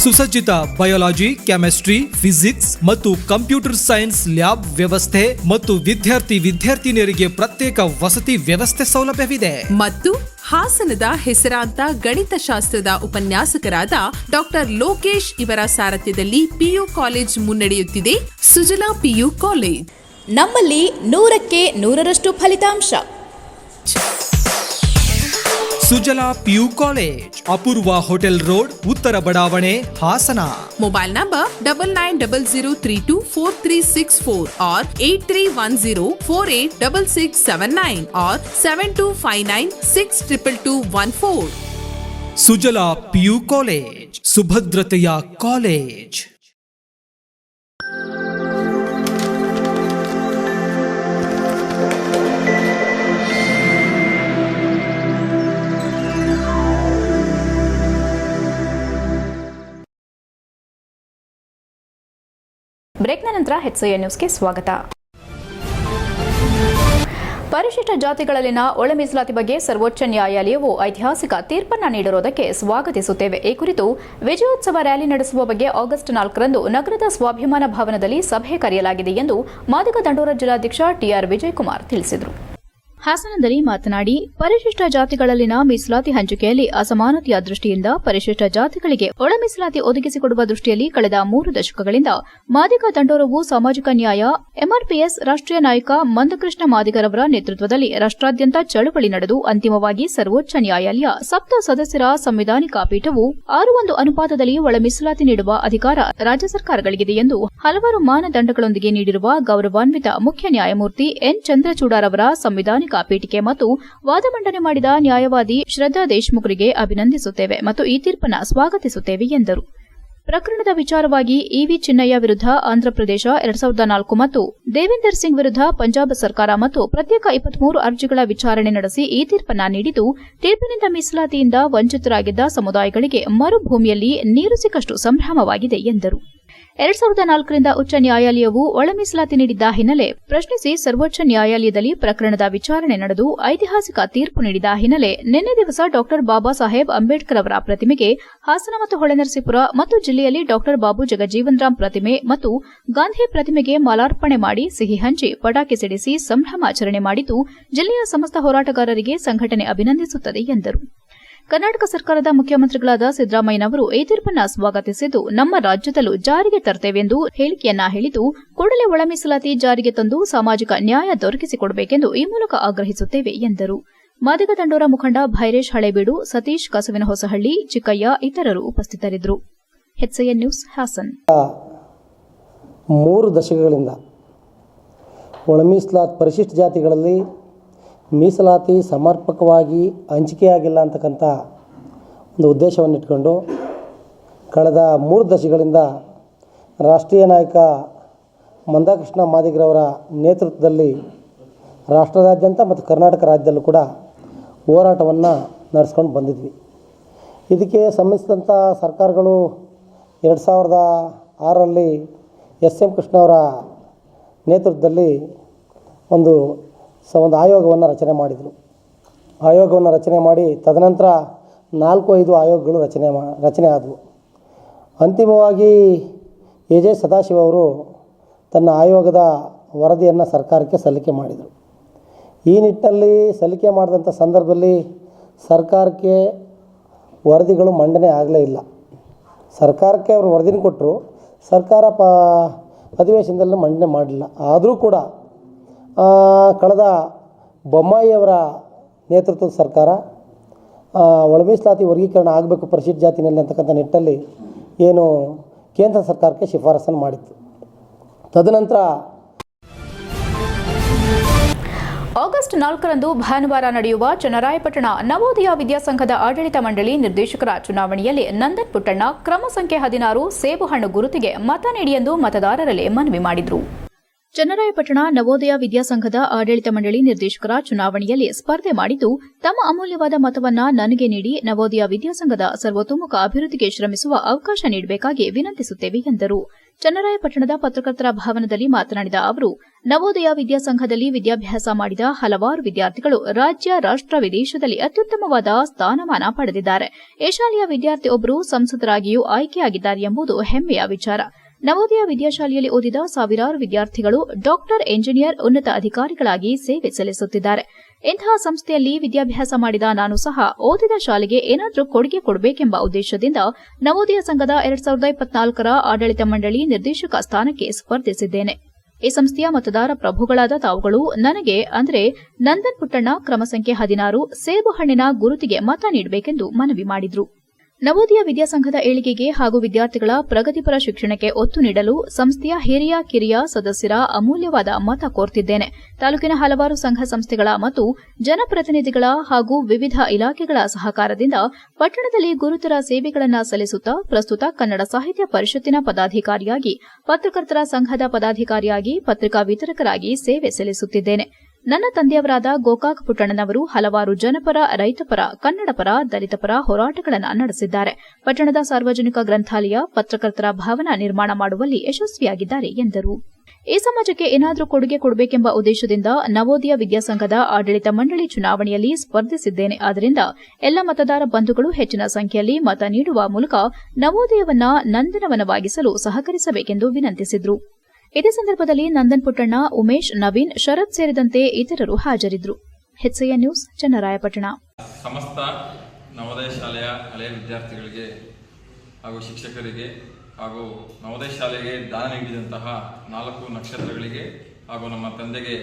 ಸುಸಜ್ಜಿತ ಬಯಾಲಜಿ, ಕೆಮಿಸ್ಟ್ರಿ, ಫಿಸಿಕ್ಸ್ ಮತ್ತು ಕಂಪ್ಯೂಟರ್ ಸೈನ್ಸ್ ಲ್ಯಾಬ್ ವ್ಯವಸ್ಥೆ ಮತ್ತು ವಿದ್ಯಾರ್ಥಿನಿಯರಿಗೆ ಪ್ರತ್ಯೇಕ ವಸತಿ ವ್ಯವಸ್ಥೆ ಸೌಲಭ್ಯವಿದೆ. ಮತ್ತು ಹಾಸನದ ಹೆಸರಾಂತ ಗಣಿತಶಾಸ್ತ್ರದ ಉಪನ್ಯಾಸಕರಾದ ಡಾಕ್ಟರ್ ಲೋಕೇಶ್ ಇವರ ಸಾರಥ್ಯದಲ್ಲಿ ಪಿಯು ಕಾಲೇಜ್ ಮುನ್ನಡೆಯುತ್ತಿದೆ. ಸುಜಲಾ ಪಿಯು ಕಾಲೇಜ್, ನಮ್ಮಲ್ಲಿ 100ಕ್ಕೆ 100ರಷ್ಟು ಫಲಿತಾಂಶ. Sujala PU college, Apoorva hotel road, ಉತ್ತರ ಬಡಾವಣೆ, Hassan. Mobile number 9900324364 or 8310486679 or 7259622214. Sujala PU college, ಸುಭದ್ರತೆಯ ಕಾಲೇಜ್. ಬ್ರೇಕ್ನ ನಂತರ HCN ನ್ಯೂಸ್ಗೆ ಸ್ವಾಗತ. ಪರಿಶಿಷ್ಟ ಜಾತಿಗಳಲ್ಲಿನ ಒಳ ಮೀಸಲಾತಿ ಬಗ್ಗೆ ಸರ್ವೋಚ್ಚ ನ್ಯಾಯಾಲಯವು ಐತಿಹಾಸಿಕ ತೀರ್ಪನ್ನು ನೀಡಿರುವುದಕ್ಕೆ ಸ್ವಾಗತಿಸುತ್ತೇವೆ. ಈ ಕುರಿತು ವಿಜಯೋತ್ಸವ ರ್ಯಾಲಿ ನಡೆಸುವ ಬಗ್ಗೆ ಆಗಸ್ಟ್ 4ರಂದು ನಗರದ ಸ್ವಾಭಿಮಾನ ಭವನದಲ್ಲಿ ಸಭೆ ಕರೆಯಲಾಗಿದೆ ಎಂದು ಮಾದಿಗ ದಂಡೋರ ಜಿಲ್ಲಾಧ್ಯಕ್ಷ TR ವಿಜಯಕುಮಾರ್ ತಿಳಿಸಿದರು. ಹಾಸನದಲ್ಲಿ ಮಾತನಾಡಿ, ಪರಿಶಿಷ್ಟ ಜಾತಿಗಳಲ್ಲಿನ ಮೀಸಲಾತಿ ಹಂಚಿಕೆಯಲ್ಲಿ ಅಸಮಾನತೆಯ ದೃಷ್ಟಿಯಿಂದ ಪರಿಶಿಷ್ಟ ಜಾತಿಗಳಿಗೆ ಒಳ ಮೀಸಲಾತಿ ಒದಗಿಸಿಕೊಡುವ ದೃಷ್ಟಿಯಲ್ಲಿ ಕಳೆದ 3 ದಶಕಗಳಿಂದ ಮಾದಿಗ ದಂಡೋರವು ಸಾಮಾಜಿಕ ನ್ಯಾಯ MRPS ರಾಷ್ಟ್ರೀಯ ನಾಯಕ ಮಂದಕೃಷ್ಣ ಮಾದಿಗರವರ ನೇತೃತ್ವದಲ್ಲಿ ರಾಷ್ಟ್ರಾದ್ಯಂತ ಚಳವಳಿ ನಡೆದು ಅಂತಿಮವಾಗಿ ಸರ್ವೋಚ್ಚ ನ್ಯಾಯಾಲಯ 7 ಸದಸ್ಯರ ಸಂವಿಧಾನಿಕ ಪೀಠವು 6:1 ಅನುಪಾತದಲ್ಲಿ ಒಳ ಮೀಸಲಾತಿ ನೀಡುವ ಅಧಿಕಾರ ರಾಜ್ಯ ಸರ್ಕಾರಗಳಿಗಿದೆ ಎಂದು ಹಲವಾರು ಮಾನದಂಡಗಳೊಂದಿಗೆ ನೀಡಿರುವ ಗೌರವಾನ್ವಿತ ಮುಖ್ಯ ನ್ಯಾಯಮೂರ್ತಿ ಎನ್ ಚಂದ್ರಚೂಡರವರ ಸಂವಿಧಾನಿಕ ಪೀಠಿಕೆ ಮತ್ತು ವಾದ ಮಂಡನೆ ಮಾಡಿದ ನ್ಯಾಯವಾದಿ ಶ್ರದ್ಧಾ ದೇಶ್ಮುಖ್ರಿಗೆ ಅಭಿನಂದಿಸುತ್ತೇವೆ ಮತ್ತು ಈ ತೀರ್ಪನ್ನು ಸ್ವಾಗತಿಸುತ್ತೇವೆ ಎಂದರು. ಪ್ರಕರಣದ ವಿಚಾರವಾಗಿ EV ಚಿನ್ನಯ್ಯ ವಿರುದ್ಧ ಆಂಧ್ರಪ್ರದೇಶ 2004 ಮತ್ತು ದೇವೇಂದರ್ ಸಿಂಗ್ ವಿರುದ್ಧ ಪಂಜಾಬ್ ಸರ್ಕಾರ ಮತ್ತು ಪ್ರತ್ಯೇಕ 23 ಅರ್ಜಿಗಳ ವಿಚಾರಣೆ ನಡೆಸಿ ಈ ತೀರ್ಪನ್ನು ನೀಡಿದ್ದು, ತೀರ್ಪಿನಿಂದ ಮೀಸಲಾತಿಯಿಂದ ವಂಚಿತರಾಗಿದ್ದ ಸಮುದಾಯಗಳಿಗೆ ಮರುಭೂಮಿಯಲ್ಲಿ ನೀರು ಸಿಕ್ಕಷ್ಟು ಸಂಭ್ರಮವಾಗಿದೆ ಎಂದರು. 2004ರಿಂದ ಉಚ್ಚ ನ್ಯಾಯಾಲಯವು ಒಳ ಮೀಸಲಾತಿ ನೀಡಿದ್ದ ಹಿನ್ನೆಲೆ ಪ್ರಶ್ನಿಸಿ ಸರ್ವೋಚ್ಚ ನ್ಯಾಯಾಲಯದಲ್ಲಿ ಪ್ರಕರಣದ ವಿಚಾರಣೆ ನಡೆದು ಐತಿಹಾಸಿಕ ತೀರ್ಪು ನೀಡಿದ ಹಿನ್ನೆಲೆ ನಿನ್ನೆ ದಿವಸ ಡಾ ಬಾಬಾ ಸಾಹೇಬ್ ಅಂಬೇಡ್ಕರ್ ಅವರ ಪ್ರತಿಮೆಗೆ ಹಾಸನ ಮತ್ತು ಹೊಳೆನರಸೀಪುರ ಮತ್ತು ಜಿಲ್ಲೆಯಲ್ಲಿ ಡಾ ಬಾಬು ಜಗಜೀವನ್ ರಾಮ್ ಪ್ರತಿಮೆ ಮತ್ತು ಗಾಂಧಿ ಪ್ರತಿಮೆಗೆ ಮಾಲಾರ್ಪಣೆ ಮಾಡಿ ಸಿಹಿ ಹಂಚಿ ಪಟಾಕಿ ಸಿಡಿಸಿ ಸಂಭ್ರಮಾಚರಣೆ ಮಾಡಿದ್ದು ಜಿಲ್ಲೆಯ ಸಮಸ್ತ ಹೋರಾಟಗಾರರಿಗೆ ಸಂಘಟನೆ ಅಭಿನಂದಿಸುತ್ತದೆ ಎಂದರು. ಕರ್ನಾಟಕ ಸರ್ಕಾರದ ಮುಖ್ಯಮಂತ್ರಿಗಳಾದ ಸಿದ್ದರಾಮಯ್ಯನವರು ಈ ತೀರ್ಪನ್ನು ಸ್ವಾಗತಿಸಿದ್ದು, ನಮ್ಮ ರಾಜ್ಯದಲ್ಲೂ ಜಾರಿಗೆ ತರುತ್ತೇವೆಂದು ಹೇಳಿಕೆಯನ್ನ ಹೇಳಿದ್ದು, ಕೂಡಲೇ ಒಳ ಮೀಸಲಾತಿ ಜಾರಿಗೆ ತಂದು ಸಾಮಾಜಿಕ ನ್ಯಾಯ ದೊರಕಿಸಿಕೊಡಬೇಕೆಂದು ಈ ಮೂಲಕ ಆಗ್ರಹಿಸುತ್ತೇವೆ ಎಂದರು. ಮಾದಿಗ ದಂಡೋರ ಮುಖಂಡ ಭೈರೇಶ್ ಹಳೇಬೀಡು, ಸತೀಶ್ ಕಸುವಿನಹೊಸಹಳ್ಳಿ, ಚಿಕ್ಕಯ್ಯ ಇತರರು ಉಪಸ್ಥಿತರಿದ್ದರು. HCN news Haasan. 3 ದಶಕಗಳಿಂದ ಒಳ ಮೀಸಲಾತಿ ಪರಿಶಿಷ್ಟ ಜಾತಿಗಳಲ್ಲಿ ಮೀಸಲಾತಿ ಸಮರ್ಪಕವಾಗಿ ಹಂಚಿಕೆಯಾಗಿಲ್ಲ ಅಂತಕ್ಕಂಥ ಒಂದು ಉದ್ದೇಶವನ್ನಿಟ್ಕೊಂಡು ಕಳೆದ 3 ದಶಕಗಳಿಂದ ರಾಷ್ಟ್ರೀಯ ನಾಯಕ ಮಂದಕೃಷ್ಣ ಮಾದಿಗರವರ ನೇತೃತ್ವದಲ್ಲಿ ರಾಷ್ಟ್ರದಾದ್ಯಂತ ಮತ್ತು ಕರ್ನಾಟಕ ರಾಜ್ಯದಲ್ಲೂ ಕೂಡ ಹೋರಾಟವನ್ನು ನಡೆಸ್ಕೊಂಡು ಬಂದಿದ್ವಿ. ಇದಕ್ಕೆ ಸಂಬಂಧಿಸಿದಂಥ ಸರ್ಕಾರಗಳು 2006ರಲ್ಲಿ SM ಕೃಷ್ಣ ಅವರ ನೇತೃತ್ವದಲ್ಲಿ ಒಂದು ಆಯೋಗವನ್ನು ರಚನೆ ಮಾಡಿದರು. ಆಯೋಗವನ್ನು ರಚನೆ ಮಾಡಿ ತದನಂತರ 4-5 ಆಯೋಗಗಳು ರಚನೆ ಆದವು. ಅಂತಿಮವಾಗಿ ಎ ಜೆ ಸದಾಶಿವ ಅವರು ತನ್ನ ಆಯೋಗದ ವರದಿಯನ್ನು ಸರ್ಕಾರಕ್ಕೆ ಸಲ್ಲಿಕೆ ಮಾಡಿದರು. ಈ ನಿಟ್ಟಿನಲ್ಲಿ ಸಲ್ಲಿಕೆ ಮಾಡಿದಂಥ ಸಂದರ್ಭದಲ್ಲಿ ಸರ್ಕಾರಕ್ಕೆ ವರದಿಗಳು ಮಂಡನೆ ಆಗಲೇ ಇಲ್ಲ. ಸರ್ಕಾರಕ್ಕೆ ಅವರು ವರದಿನ ಕೊಟ್ಟರು, ಸರ್ಕಾರ ಅಧಿವೇಶನದಲ್ಲಿ ಮಂಡನೆ ಮಾಡಲಿಲ್ಲ. ಆದರೂ ಕೂಡ ಕಳೆದ ಬೊಮ್ಮಾಯಿಯವರ ನೇತೃತ್ವದ ಸರ್ಕಾರ ಒಳ ಮೀಸಲಾತಿ ವರ್ಗೀಕರಣ ಆಗಬೇಕು ಪರಿಶಿಷ್ಟ ಜಾತಿನಲ್ಲಿ ಅಂತಕ್ಕಂಥ ನಿಟ್ಟಲ್ಲಿ ಏನು ಕೇಂದ್ರ ಸರ್ಕಾರಕ್ಕೆ ಶಿಫಾರಸನ್ನು ಮಾಡಿತ್ತು. ತದನಂತರ ಆಗಸ್ಟ್ 4ರಂದು ಭಾನುವಾರ ನಡೆಯುವ ಚನ್ನರಾಯಪಟ್ಟಣ ನವೋದಯ ವಿದ್ಯಾಸಂಘದ ಆಡಳಿತ ಮಂಡಳಿ ನಿರ್ದೇಶಕರ ಚುನಾವಣೆಯಲ್ಲಿ ನಂದನ್ ಪುಟ್ಟಣ್ಣ ಕ್ರಮ ಸಂಖ್ಯೆ 16 ಸೇಬುಹಣ್ಣು ಗುರುತಿಗೆ ಮತ ನೀಡಿ ಎಂದು ಮತದಾರರಲ್ಲಿ ಮನವಿ ಮಾಡಿದರು. ಚನ್ನರಾಯಪಟ್ಟಣ ನವೋದಯ ವಿದ್ಯಾಸಂಘದ ಆಡಳಿತ ಮಂಡಳಿ ನಿರ್ದೇಶಕರ ಚುನಾವಣೆಯಲ್ಲಿ ಸ್ಪರ್ಧೆ ಮಾಡಿದ್ದು, ತಮ್ಮ ಅಮೂಲ್ಯವಾದ ಮತವನ್ನ ನನಗೆ ನೀಡಿ ನವೋದಯ ವಿದ್ಯಾಸಂಘದ ಸರ್ವತೋಮುಖ ಅಭಿವೃದ್ಧಿಗೆ ಶ್ರಮಿಸುವ ಅವಕಾಶ ನೀಡಬೇಕಾಗಿ ವಿನಂತಿಸುತ್ತೇವೆ ಎಂದರು. ಚನ್ನರಾಯಪಟ್ಟಣದ ಪತ್ರಕರ್ತರ ಭವನದಲ್ಲಿ ಮಾತನಾಡಿದ ಅವರು, ನವೋದಯ ವಿದ್ಯಾಸಂಘದಲ್ಲಿ ವಿದ್ಯಾಭ್ಯಾಸ ಮಾಡಿದ ಹಲವಾರು ವಿದ್ಯಾರ್ಥಿಗಳು ರಾಜ್ಯ, ರಾಷ್ಟ್ರ, ವಿದೇಶದಲ್ಲಿ ಅತ್ಯುತ್ತಮವಾದ ಸ್ಥಾನಮಾನ ಪಡೆದಿದ್ದಾರೆ. ಈ ಶಾಲೆಯ ವಿದ್ಯಾರ್ಥಿಯೊಬ್ಬರು ಸಂಸದರಾಗಿಯೂ ಆಯ್ಕೆಯಾಗಿದ್ದಾರೆ ಎಂಬುದು ಹೆಮ್ಮೆಯ ವಿಚಾರ. ನವೋದಯ ವಿದ್ಯಾಶಾಲೆಯಲ್ಲಿ ಓದಿದ ಸಾವಿರಾರು ವಿದ್ಯಾರ್ಥಿಗಳು ಡಾಕ್ಟರ್, ಎಂಜಿನಿಯರ್, ಉನ್ನತ ಅಧಿಕಾರಿಗಳಾಗಿ ಸೇವೆ ಸಲ್ಲಿಸುತ್ತಿದ್ದಾರೆ. ಇಂತಹ ಸಂಸ್ಥೆಯಲ್ಲಿ ವಿದ್ಯಾಭ್ಯಾಸ ಮಾಡಿದ ನಾನು ಸಹ ಓದಿದ ಶಾಲೆಗೆ ಏನಾದರೂ ಕೊಡುಗೆ ಕೊಡಬೇಕೆಂಬ ಉದ್ದೇಶದಿಂದ ನವೋದಯ ಸಂಘದ 2024ರ ಆಡಳಿತ ಮಂಡಳಿ ನಿರ್ದೇಶಕ ಸ್ಥಾನಕ್ಕೆ ಸ್ಪರ್ಧಿಸಿದ್ದೇನೆ. ಈ ಸಂಸ್ಥೆಯ ಮತದಾರ ಪ್ರಭುಗಳಾದ ತಾವುಗಳು ನನಗೆ ಅಂದರೆ ನಂದನ್ ಪುಟ್ಟಣ್ಣ ಕ್ರಮ ಸಂಖ್ಯೆ 16 ಸೇಬುಹಣ್ಣಿನ ಗುರುತಿಗೆ ಮತ ನೀಡಬೇಕೆಂದು ಮನವಿ ಮಾಡಿದರು. ನವೋದಯ ವಿದ್ಯಾಸಂಘದ ಏಳಿಗೆಗೆ ಹಾಗೂ ವಿದ್ಯಾರ್ಥಿಗಳ ಪ್ರಗತಿಪರ ಶಿಕ್ಷಣಕ್ಕೆ ಒತ್ತು ನೀಡಲು ಸಂಸ್ಥೆಯ ಹಿರಿಯ ಕಿರಿಯ ಸದಸ್ಯರ ಅಮೂಲ್ಯವಾದ ಮತ ಕೋರ್ತಿದ್ದೇನೆ. ತಾಲೂಕಿನ ಹಲವಾರು ಸಂಘ ಸಂಸ್ಥೆಗಳ ಮತ್ತು ಜನಪ್ರತಿನಿಧಿಗಳ ಹಾಗೂ ವಿವಿಧ ಇಲಾಖೆಗಳ ಸಹಕಾರದಿಂದ ಪಟ್ಟಣದಲ್ಲಿ ಗುರುತರ ಸೇವೆಗಳನ್ನು ಸಲ್ಲಿಸುತ್ತಾ ಪ್ರಸ್ತುತ ಕನ್ನಡ ಸಾಹಿತ್ಯ ಪರಿಷತ್ತಿನ ಪದಾಧಿಕಾರಿಯಾಗಿ, ಪತ್ರಕರ್ತರ ಸಂಘದ ಪದಾಧಿಕಾರಿಯಾಗಿ, ಪತ್ರಿಕಾ ವಿತರಕರಾಗಿ ಸೇವೆ ಸಲ್ಲಿಸುತ್ತಿದ್ದೇನೆ. ನನ್ನ ತಂದೆಯವರಾದ ಗೋಕಾಕ್ ಪುಟ್ಟಣ್ಣನವರು ಹಲವಾರು ಜನಪರ, ರೈತಪರ, ಕನ್ನಡಪರ, ದಲಿತಪರ ಹೋರಾಟಗಳನ್ನು ನಡೆಸಿದ್ದಾರೆ. ಪಟ್ಟಣದ ಸಾರ್ವಜನಿಕ ಗ್ರಂಥಾಲಯ, ಪತ್ರಕರ್ತರ ಭವನ ನಿರ್ಮಾಣ ಮಾಡುವಲ್ಲಿ ಯಶಸ್ವಿಯಾಗಿದ್ದಾರೆ ಎಂದರು. ಈ ಸಮಾಜಕ್ಕೆ ಏನಾದರೂ ಕೊಡುಗೆ ಕೊಡಬೇಕೆಂಬ ಉದ್ದೇಶದಿಂದ ನವೋದಯ ವಿದ್ಯಾಸಂಘದ ಆಡಳಿತ ಮಂಡಳಿ ಚುನಾವಣೆಯಲ್ಲಿ ಸ್ಪರ್ಧಿಸಿದ್ದೇನೆ. ಆದ್ದರಿಂದ ಎಲ್ಲ ಮತದಾರ ಬಂಧುಗಳು ಹೆಚ್ಚಿನ ಸಂಖ್ಯೆಯಲ್ಲಿ ಮತ ನೀಡುವ ಮೂಲಕ ನವೋದಯವನ್ನ ನಂದನವನವಾಗಿಸಲು ಸಹಕರಿಸಬೇಕೆಂದು ವಿನಂತಿಸಿದರು. ಇದೇ ಸಂದರ್ಭದಲ್ಲಿ ನಂದನ್ ಪುಟ್ಟಣ್ಣ, ಉಮೇಶ್, ನವೀನ್, ಶರತ್ ಸೇರಿದಂತೆ ಇತರರು ಹಾಜರಿದ್ದರು. HCN news Channarayapatna. ಸಮಸ್ತ ನವೋದಯ ಶಾಲೆಯ ಹಳೆಯ ವಿದ್ಯಾರ್ಥಿಗಳಿಗೆ ಹಾಗೂ ಶಿಕ್ಷಕರಿಗೆ ಹಾಗೂ ನವೋದಯ ಶಾಲೆಗೆ ದಾನ ನೀಡಿದಂತಹ 4 ನಕ್ಷತ್ರಗಳಿಗೆ ಹಾಗೂ ನಮ್ಮ ತಂದೆಗೆ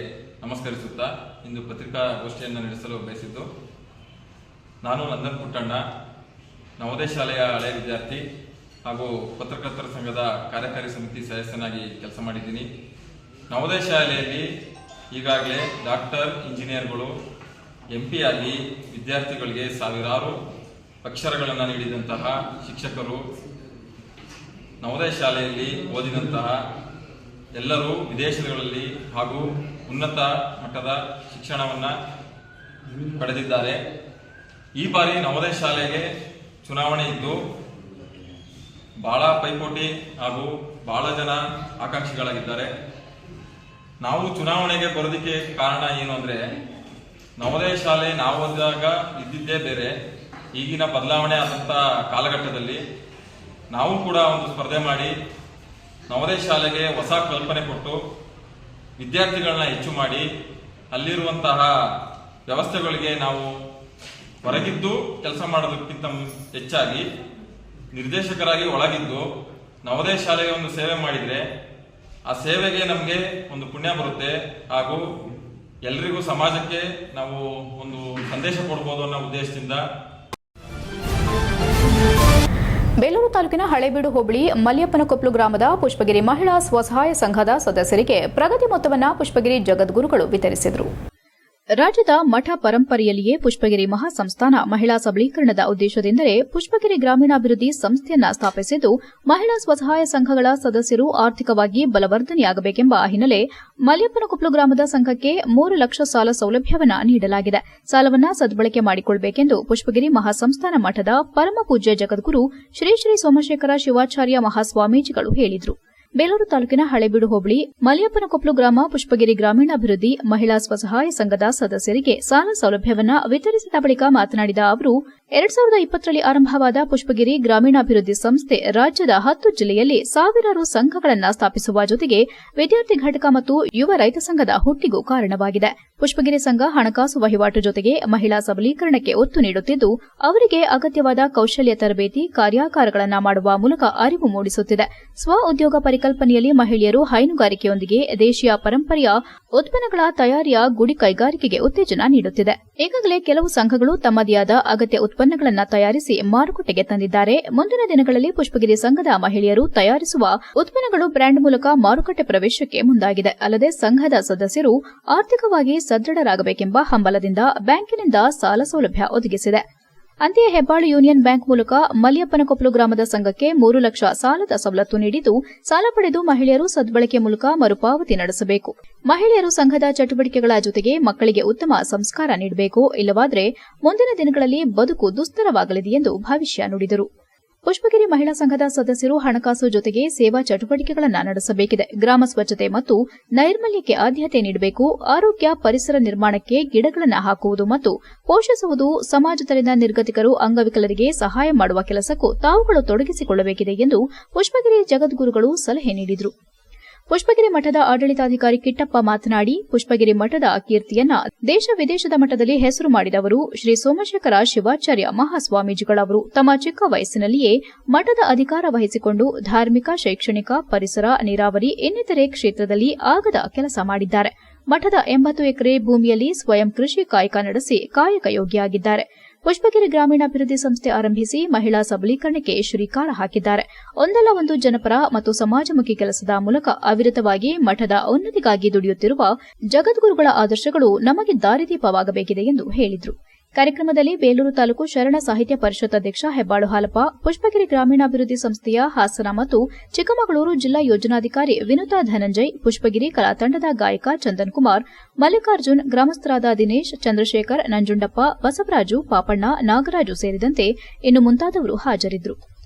ನಮಸ್ಕರಿಸುತ್ತಾ ಇಂದು ಪತ್ರಿಕಾಗೋಷ್ಠಿಯನ್ನು ನಡೆಸಲು ಬಯಸಿದ್ದು, ನಾನು ನಂದನ್ ಪುಟ್ಟಣ್ಣ ನವೋದಯ ಶಾಲೆಯ ಹಳೆಯ ವಿದ್ಯಾರ್ಥಿ ಹಾಗೂ ಪತ್ರಕರ್ತರ ಸಂಘದ ಕಾರ್ಯಕಾರಿ ಸಮಿತಿ ಸದಸ್ಯನಾಗಿ ಕೆಲಸ ಮಾಡಿದ್ದೀನಿ. ನವೋದಯ ಶಾಲೆಯಲ್ಲಿ ಈಗಾಗಲೇ ಡಾಕ್ಟರ್, ಇಂಜಿನಿಯರ್ಗಳು, MP ಆಗಿ ವಿದ್ಯಾರ್ಥಿಗಳಿಗೆ ಸಾವಿರಾರು ಅಕ್ಷರಗಳನ್ನು ನೀಡಿದಂತಹ ಶಿಕ್ಷಕರು, ನವೋದಯ ಶಾಲೆಯಲ್ಲಿ ಓದಿದಂತಹ ಎಲ್ಲರೂ ವಿದೇಶಗಳಲ್ಲಿ ಹಾಗೂ ಉನ್ನತ ಮಟ್ಟದ ಶಿಕ್ಷಣವನ್ನು ಪಡೆದಿದ್ದಾರೆ. ಈ ಬಾರಿ ನವೋದಯ ಶಾಲೆಗೆ ಚುನಾವಣೆ ಇದ್ದು ಬಹಳ ಪೈಪೋಟಿ ಹಾಗೂ ಬಹಳ ಜನ ಆಕಾಂಕ್ಷಿಗಳಾಗಿದ್ದಾರೆ. ನಾವು ಚುನಾವಣೆಗೆ ಬರೋದಕ್ಕೆ ಕಾರಣ ಏನು ಅಂದರೆ, ನವೋದಯ ಶಾಲೆ ನಾವು ಓದಿದಾಗ ಇದ್ದಿದ್ದೇ ಬೇರೆ. ಈಗಿನ ಬದಲಾವಣೆ ಆದಂಥ ಕಾಲಘಟ್ಟದಲ್ಲಿ ನಾವು ಕೂಡ ಒಂದು ಸ್ಪರ್ಧೆ ಮಾಡಿ ನವೋದಯ ಶಾಲೆಗೆ ಹೊಸ ಕಲ್ಪನೆ ಕೊಟ್ಟು ವಿದ್ಯಾರ್ಥಿಗಳನ್ನ ಹೆಚ್ಚು ಮಾಡಿ ಅಲ್ಲಿರುವಂತಹ ವ್ಯವಸ್ಥೆಗಳಿಗೆ ನಾವು ಹೊರಗಿದ್ದು ಕೆಲಸ ಮಾಡೋದಕ್ಕಿಂತ ಹೆಚ್ಚಾಗಿ ನಿರ್ದೇಶಕರಾಗಿ ಒಳಗಿದ್ದು ನವೋದಯ ಶಾಲೆಗೆ ಒಂದು ಸೇವೆ ಮಾಡಿದರೆ ಆ ಸೇವೆಗೆ ನಮಗೆ ಒಂದು ಪುಣ್ಯ ಬರುತ್ತೆ, ಹಾಗೂ ಎಲ್ರಿಗೂ ಸಮಾಜಕ್ಕೆ ನಾವು ಒಂದು ಸಂದೇಶ ಕೊಡ್ಬೋದು ಅನ್ನೋ ಉದ್ದೇಶದಿಂದ. ಬೇಲೂರು ತಾಲೂಕಿನ ಹಳೇಬೀಡು ಹೋಬಳಿ ಮಲ್ಯಪ್ಪನಕೊಪ್ಲು ಗ್ರಾಮದ ಪುಷ್ಪಗಿರಿ ಮಹಿಳಾ ಸ್ವಸಹಾಯ ಸಂಘದ ಸದಸ್ಯರಿಗೆ ಪ್ರಗತಿ ಮೊತ್ತವನ್ನು ಪುಷ್ಪಗಿರಿ ಜಗದ್ಗುರುಗಳು ವಿತರಿಸಿದರು. ರಾಜ್ಯದ ಮಠ ಪರಂಪರೆಯಲ್ಲಿಯೇ ಪುಷ್ಪಗಿರಿ ಮಹಾಸಂಸ್ಥಾನ ಮಹಿಳಾ ಸಬಲೀಕರಣದ ಉದ್ದೇಶದಿಂದಲೇ ಪುಷ್ಪಗಿರಿ ಗ್ರಾಮೀಣಾಭಿವೃದ್ಧಿ ಸಂಸ್ಥೆಯನ್ನ ಸ್ಥಾಪಿಸಿದ್ದು, ಮಹಿಳಾ ಸ್ವಸಹಾಯ ಸಂಘಗಳ ಸದಸ್ಯರು ಆರ್ಥಿಕವಾಗಿ ಬಲವರ್ಧನೆಯಾಗಬೇಕೆಂಬ ಹಿನ್ನೆಲೆ ಮಲ್ಯಪ್ಪನಕೊಪ್ಲು ಗ್ರಾಮದ ಸಂಘಕ್ಕೆ 3 ಲಕ್ಷ ಸಾಲ ಸೌಲಭ್ಯವನ್ನ ನೀಡಲಾಗಿದೆ. ಸಾಲವನ್ನ ಸದ್ಬಳಕೆ ಮಾಡಿಕೊಳ್ಳಬೇಕೆಂದು ಪುಷ್ಪಗಿರಿ ಮಹಾಸಂಸ್ಥಾನ ಮಠದ ಪರಮಪೂಜ್ಯ ಜಗದ್ಗುರು ಶ್ರೀ ಶ್ರೀ ಸೋಮಶೇಖರ ಶಿವಾಚಾರ್ಯ ಮಹಾಸ್ವಾಮೀಜಿಗಳು ಹೇಳಿದರು. ಬೇಲೂರು ತಾಲೂಕಿನ ಹಳೇಬೀಡು ಹೋಬಳಿ ಮಲ್ಯಪ್ಪನಕೊಪ್ಲು ಗ್ರಾಮ ಪುಷ್ಪಗಿರಿ ಗ್ರಾಮೀಣಾಭಿವೃದ್ಧಿ ಮಹಿಳಾ ಸ್ವಸಹಾಯ ಸಂಘದ ಸದಸ್ಯರಿಗೆ ಸಾಲ ಸೌಲಭ್ಯವನ್ನು ವಿತರಿಸಿದ ಬಳಿಕ ಮಾತನಾಡಿದ ಅವರು, 2020ರಲ್ಲಿ ಆರಂಭವಾದ ಪುಷ್ಪಗಿರಿ ಗ್ರಾಮೀಣಾಭಿವೃದ್ಧಿ ಸಂಸ್ಥೆ ರಾಜ್ಯದ 10 ಜಿಲ್ಲೆಯಲ್ಲಿ ಸಾವಿರಾರು ಸಂಘಗಳನ್ನು ಸ್ಥಾಪಿಸುವ ಜೊತೆಗೆ ವಿದ್ಯಾರ್ಥಿ ಘಟಕ ಮತ್ತು ಯುವ ರೈತ ಸಂಘದ ಹುಟ್ಟಿಗೂ ಕಾರಣವಾಗಿದೆ. ಪುಷ್ಪಗಿರಿ ಸಂಘ ಹಣಕಾಸು ವಹಿವಾಟು ಜೊತೆಗೆ ಮಹಿಳಾ ಸಬಲೀಕರಣಕ್ಕೆ ಒತ್ತು ನೀಡುತ್ತಿದ್ದು, ಅವರಿಗೆ ಅಗತ್ಯವಾದ ಕೌಶಲ್ಯ ತರಬೇತಿ ಕಾರ್ಯಾಗಾರಗಳನ್ನು ಮಾಡುವ ಮೂಲಕ ಅರಿವು ಮೂಡಿಸುತ್ತಿದೆ. ಸ್ವ ಉದ್ಯೋಗ ಪರಿಕಲ್ಪನೆಯಲ್ಲಿ ಮಹಿಳೆಯರು ಹೈನುಗಾರಿಕೆಯೊಂದಿಗೆ ದೇಶೀಯ ಪರಂಪರೆಯ ಉತ್ಪನ್ನಗಳ ತಯಾರಿಯ ಗುಡಿ ಕೈಗಾರಿಕೆಗೆ ಉತ್ತೇಜನ ನೀಡುತ್ತಿದೆ. ಈಗಾಗಲೇ ಕೆಲವು ಸಂಘಗಳು ತಮ್ಮದೇ ಆದ ಅಗತ್ಯ ಉತ್ಪನ್ನಗಳನ್ನು ತಯಾರಿಸಿ ಮಾರುಕಟ್ಟೆಗೆ ತಂದಿದ್ದಾರೆ. ಮುಂದಿನ ದಿನಗಳಲ್ಲಿ ಪುಷ್ಪಗಿರಿ ಸಂಘದ ಮಹಿಳೆಯರು ತಯಾರಿಸುವ ಉತ್ಪನ್ನಗಳು ಬ್ರ್ಯಾಂಡ್ ಮೂಲಕ ಮಾರುಕಟ್ಟೆ ಪ್ರವೇಶಕ್ಕೆ ಮುಂದಾಗಿದೆ. ಅಲ್ಲದೆ ಸಂಘದ ಸದಸ್ಯರು ಆರ್ಥಿಕವಾಗಿ ಸದೃಢರಾಗಬೇಕೆಂಬ ಹಂಬಲದಿಂದ ಬ್ಯಾಂಕಿನಿಂದ ಸಾಲ ಸೌಲಭ್ಯ ಒದಗಿಸಿದೆ. ಅಂತೆಯೇ ಹೆಬ್ಬಾಳು ಯೂನಿಯನ್ ಬ್ಯಾಂಕ್ ಮೂಲಕ ಮಲ್ಯಪ್ಪನಕೊಪ್ಲು ಗ್ರಾಮದ ಸಂಘಕ್ಕೆ 3 ಲಕ್ಷ ಸಾಲದ ಸವಲತ್ತು ನೀಡಿದ್ದು, ಸಾಲ ಪಡೆದು ಮಹಿಳೆಯರು ಸದ್ಬಳಕೆ ಮೂಲಕ ಮರುಪಾವತಿ ನಡೆಸಬೇಕು. ಮಹಿಳೆಯರು ಸಂಘದ ಚಟುವಟಿಕೆಗಳ ಜೊತೆಗೆ ಮಕ್ಕಳಿಗೆ ಉತ್ತಮ ಸಂಸ್ಕಾರ ನೀಡಬೇಕು, ಇಲ್ಲವಾದರೆ ಮುಂದಿನ ದಿನಗಳಲ್ಲಿ ಬದುಕು ದುಸ್ತರವಾಗಲಿದೆ ಎಂದು ಭವಿಷ್ಯ ನುಡಿದರು. ಪುಷ್ಪಗಿರಿ ಮಹಿಳಾ ಸಂಘದ ಸದಸ್ಯರು ಹಣಕಾಸು ಜೊತೆಗೆ ಸೇವಾ ಚಟುವಟಿಕೆಗಳನ್ನು ನಡೆಸಬೇಕಿದೆ. ಗ್ರಾಮ ಸ್ವಚ್ಛತೆ ಮತ್ತು ನೈರ್ಮಲ್ಯಕ್ಕೆ ಆದ್ಯತೆ ನೀಡಬೇಕು. ಆರೋಗ್ಯ ಪರಿಸರ ನಿರ್ಮಾಣಕ್ಕೆ ಗಿಡಗಳನ್ನು ಹಾಕುವುದು ಮತ್ತು ಪೋಷಿಸುವುದು, ಸಮಾಜದಲ್ಲಿನ ನಿರ್ಗತಿಕರು ಅಂಗವಿಕಲರಿಗೆ ಸಹಾಯ ಮಾಡುವ ಕೆಲಸಕ್ಕೂ ತಾವುಗಳು ತೊಡಗಿಸಿಕೊಳ್ಳಬೇಕಿದೆ ಎಂದು ಪುಷ್ಪಗಿರಿ ಜಗದ್ಗುರುಗಳು ಸಲಹೆ ನೀಡಿದರು. ಪುಷ್ಪಗಿರಿ ಮಠದ ಆಡಳಿತಾಧಿಕಾರಿ ಕಿಟ್ಟಪ್ಪ ಮಾತನಾಡಿ, ಪುಷ್ಪಗಿರಿ ಮಠದ ಕೀರ್ತಿಯನ್ನ ದೇಶ ವಿದೇಶದ ಮಟ್ಟದಲ್ಲಿ ಹೆಸರು ಮಾಡಿದವರು ಶ್ರೀ ಸೋಮಶೇಖರ ಶಿವಾಚಾರ್ಯ ಮಹಾಸ್ವಾಮೀಜಿಗಳವರು ತಮ್ಮ ಚಿಕ್ಕ ವಯಸ್ಸಿನಲ್ಲಿಯೇ ಮಠದ ಅಧಿಕಾರ ವಹಿಸಿಕೊಂಡು ಧಾರ್ಮಿಕ, ಶೈಕ್ಷಣಿಕ, ಪರಿಸರ, ನೀರಾವರಿ ಇನ್ನಿತರೆ ಕ್ಷೇತ್ರದಲ್ಲಿ ಆಗದ ಕೆಲಸ ಮಾಡಿದ್ದಾರೆ. ಮಠದ 80 ಎಕರೆ ಭೂಮಿಯಲ್ಲಿ ಸ್ವಯಂ ಕೃಷಿ ಕಾಯಕ ನಡೆಸಿ ಕಾಯಕ ಯೋಗಿಯಾಗಿದ್ದಾರೆ. ಪುಷ್ಪಗಿರಿ ಗ್ರಾಮೀಣಾಭಿವೃದ್ಧಿ ಸಂಸ್ಥೆ ಆರಂಭಿಸಿ ಮಹಿಳಾ ಸಬಲೀಕರಣಕ್ಕೆ ಶ್ರೀಕಾರ ಹಾಕಿದ್ದಾರೆ. ಒಂದಲ್ಲ ಒಂದು ಜನಪರ ಮತ್ತು ಸಮಾಜಮುಖಿ ಕೆಲಸದ ಮೂಲಕ ಅವಿರತವಾಗಿ ಮಠದ ಉನ್ನತಿಗಾಗಿ ದುಡಿಯುತ್ತಿರುವ ಜಗದ್ಗುರುಗಳ ಆದರ್ಶಗಳು ನಮಗೆ ದಾರಿದೀಪವಾಗಬೇಕಿದೆ ಎಂದು ಹೇಳಿದರು. ಕಾರ್ಯಕ್ರಮದಲ್ಲಿ ಬೇಲೂರು ತಾಲೂಕು ಶರಣ ಸಾಹಿತ್ಯ ಪರಿಷತ್ ಅಧ್ಯಕ್ಷ ಹೆಬ್ಬಾಳು ಹಾಲಪ್ಪ, ಪುಷ್ಪಗಿರಿ ಗ್ರಾಮೀಣಾಭಿವೃದ್ಧಿ ಸಂಸ್ಥೆಯ ಹಾಸನ ಮತ್ತು ಚಿಕ್ಕಮಗಳೂರು ಜಿಲ್ಲಾ ಯೋಜನಾಧಿಕಾರಿ ವಿನುತಾ ಧನಂಜಯ್, ಪುಷ್ಪಗಿರಿ ಕಲಾ ತಂಡದ ಗಾಯಕ ಚಂದನ್ ಕುಮಾರ್, ಮಲ್ಲಿಕಾರ್ಜುನ್, ಗ್ರಾಮಸ್ಥರಾದ ದಿನೇಶ್, ಚಂದ್ರಶೇಖರ್, ನಂಜುಂಡಪ್ಪ, ಬಸವರಾಜು, ಪಾಪಣ್ಣ, ನಾಗರಾಜು ಸೇರಿದಂತೆ ಇನ್ನು ಮುಂತಾದವರು ಹಾಜರಿದ್ದರು.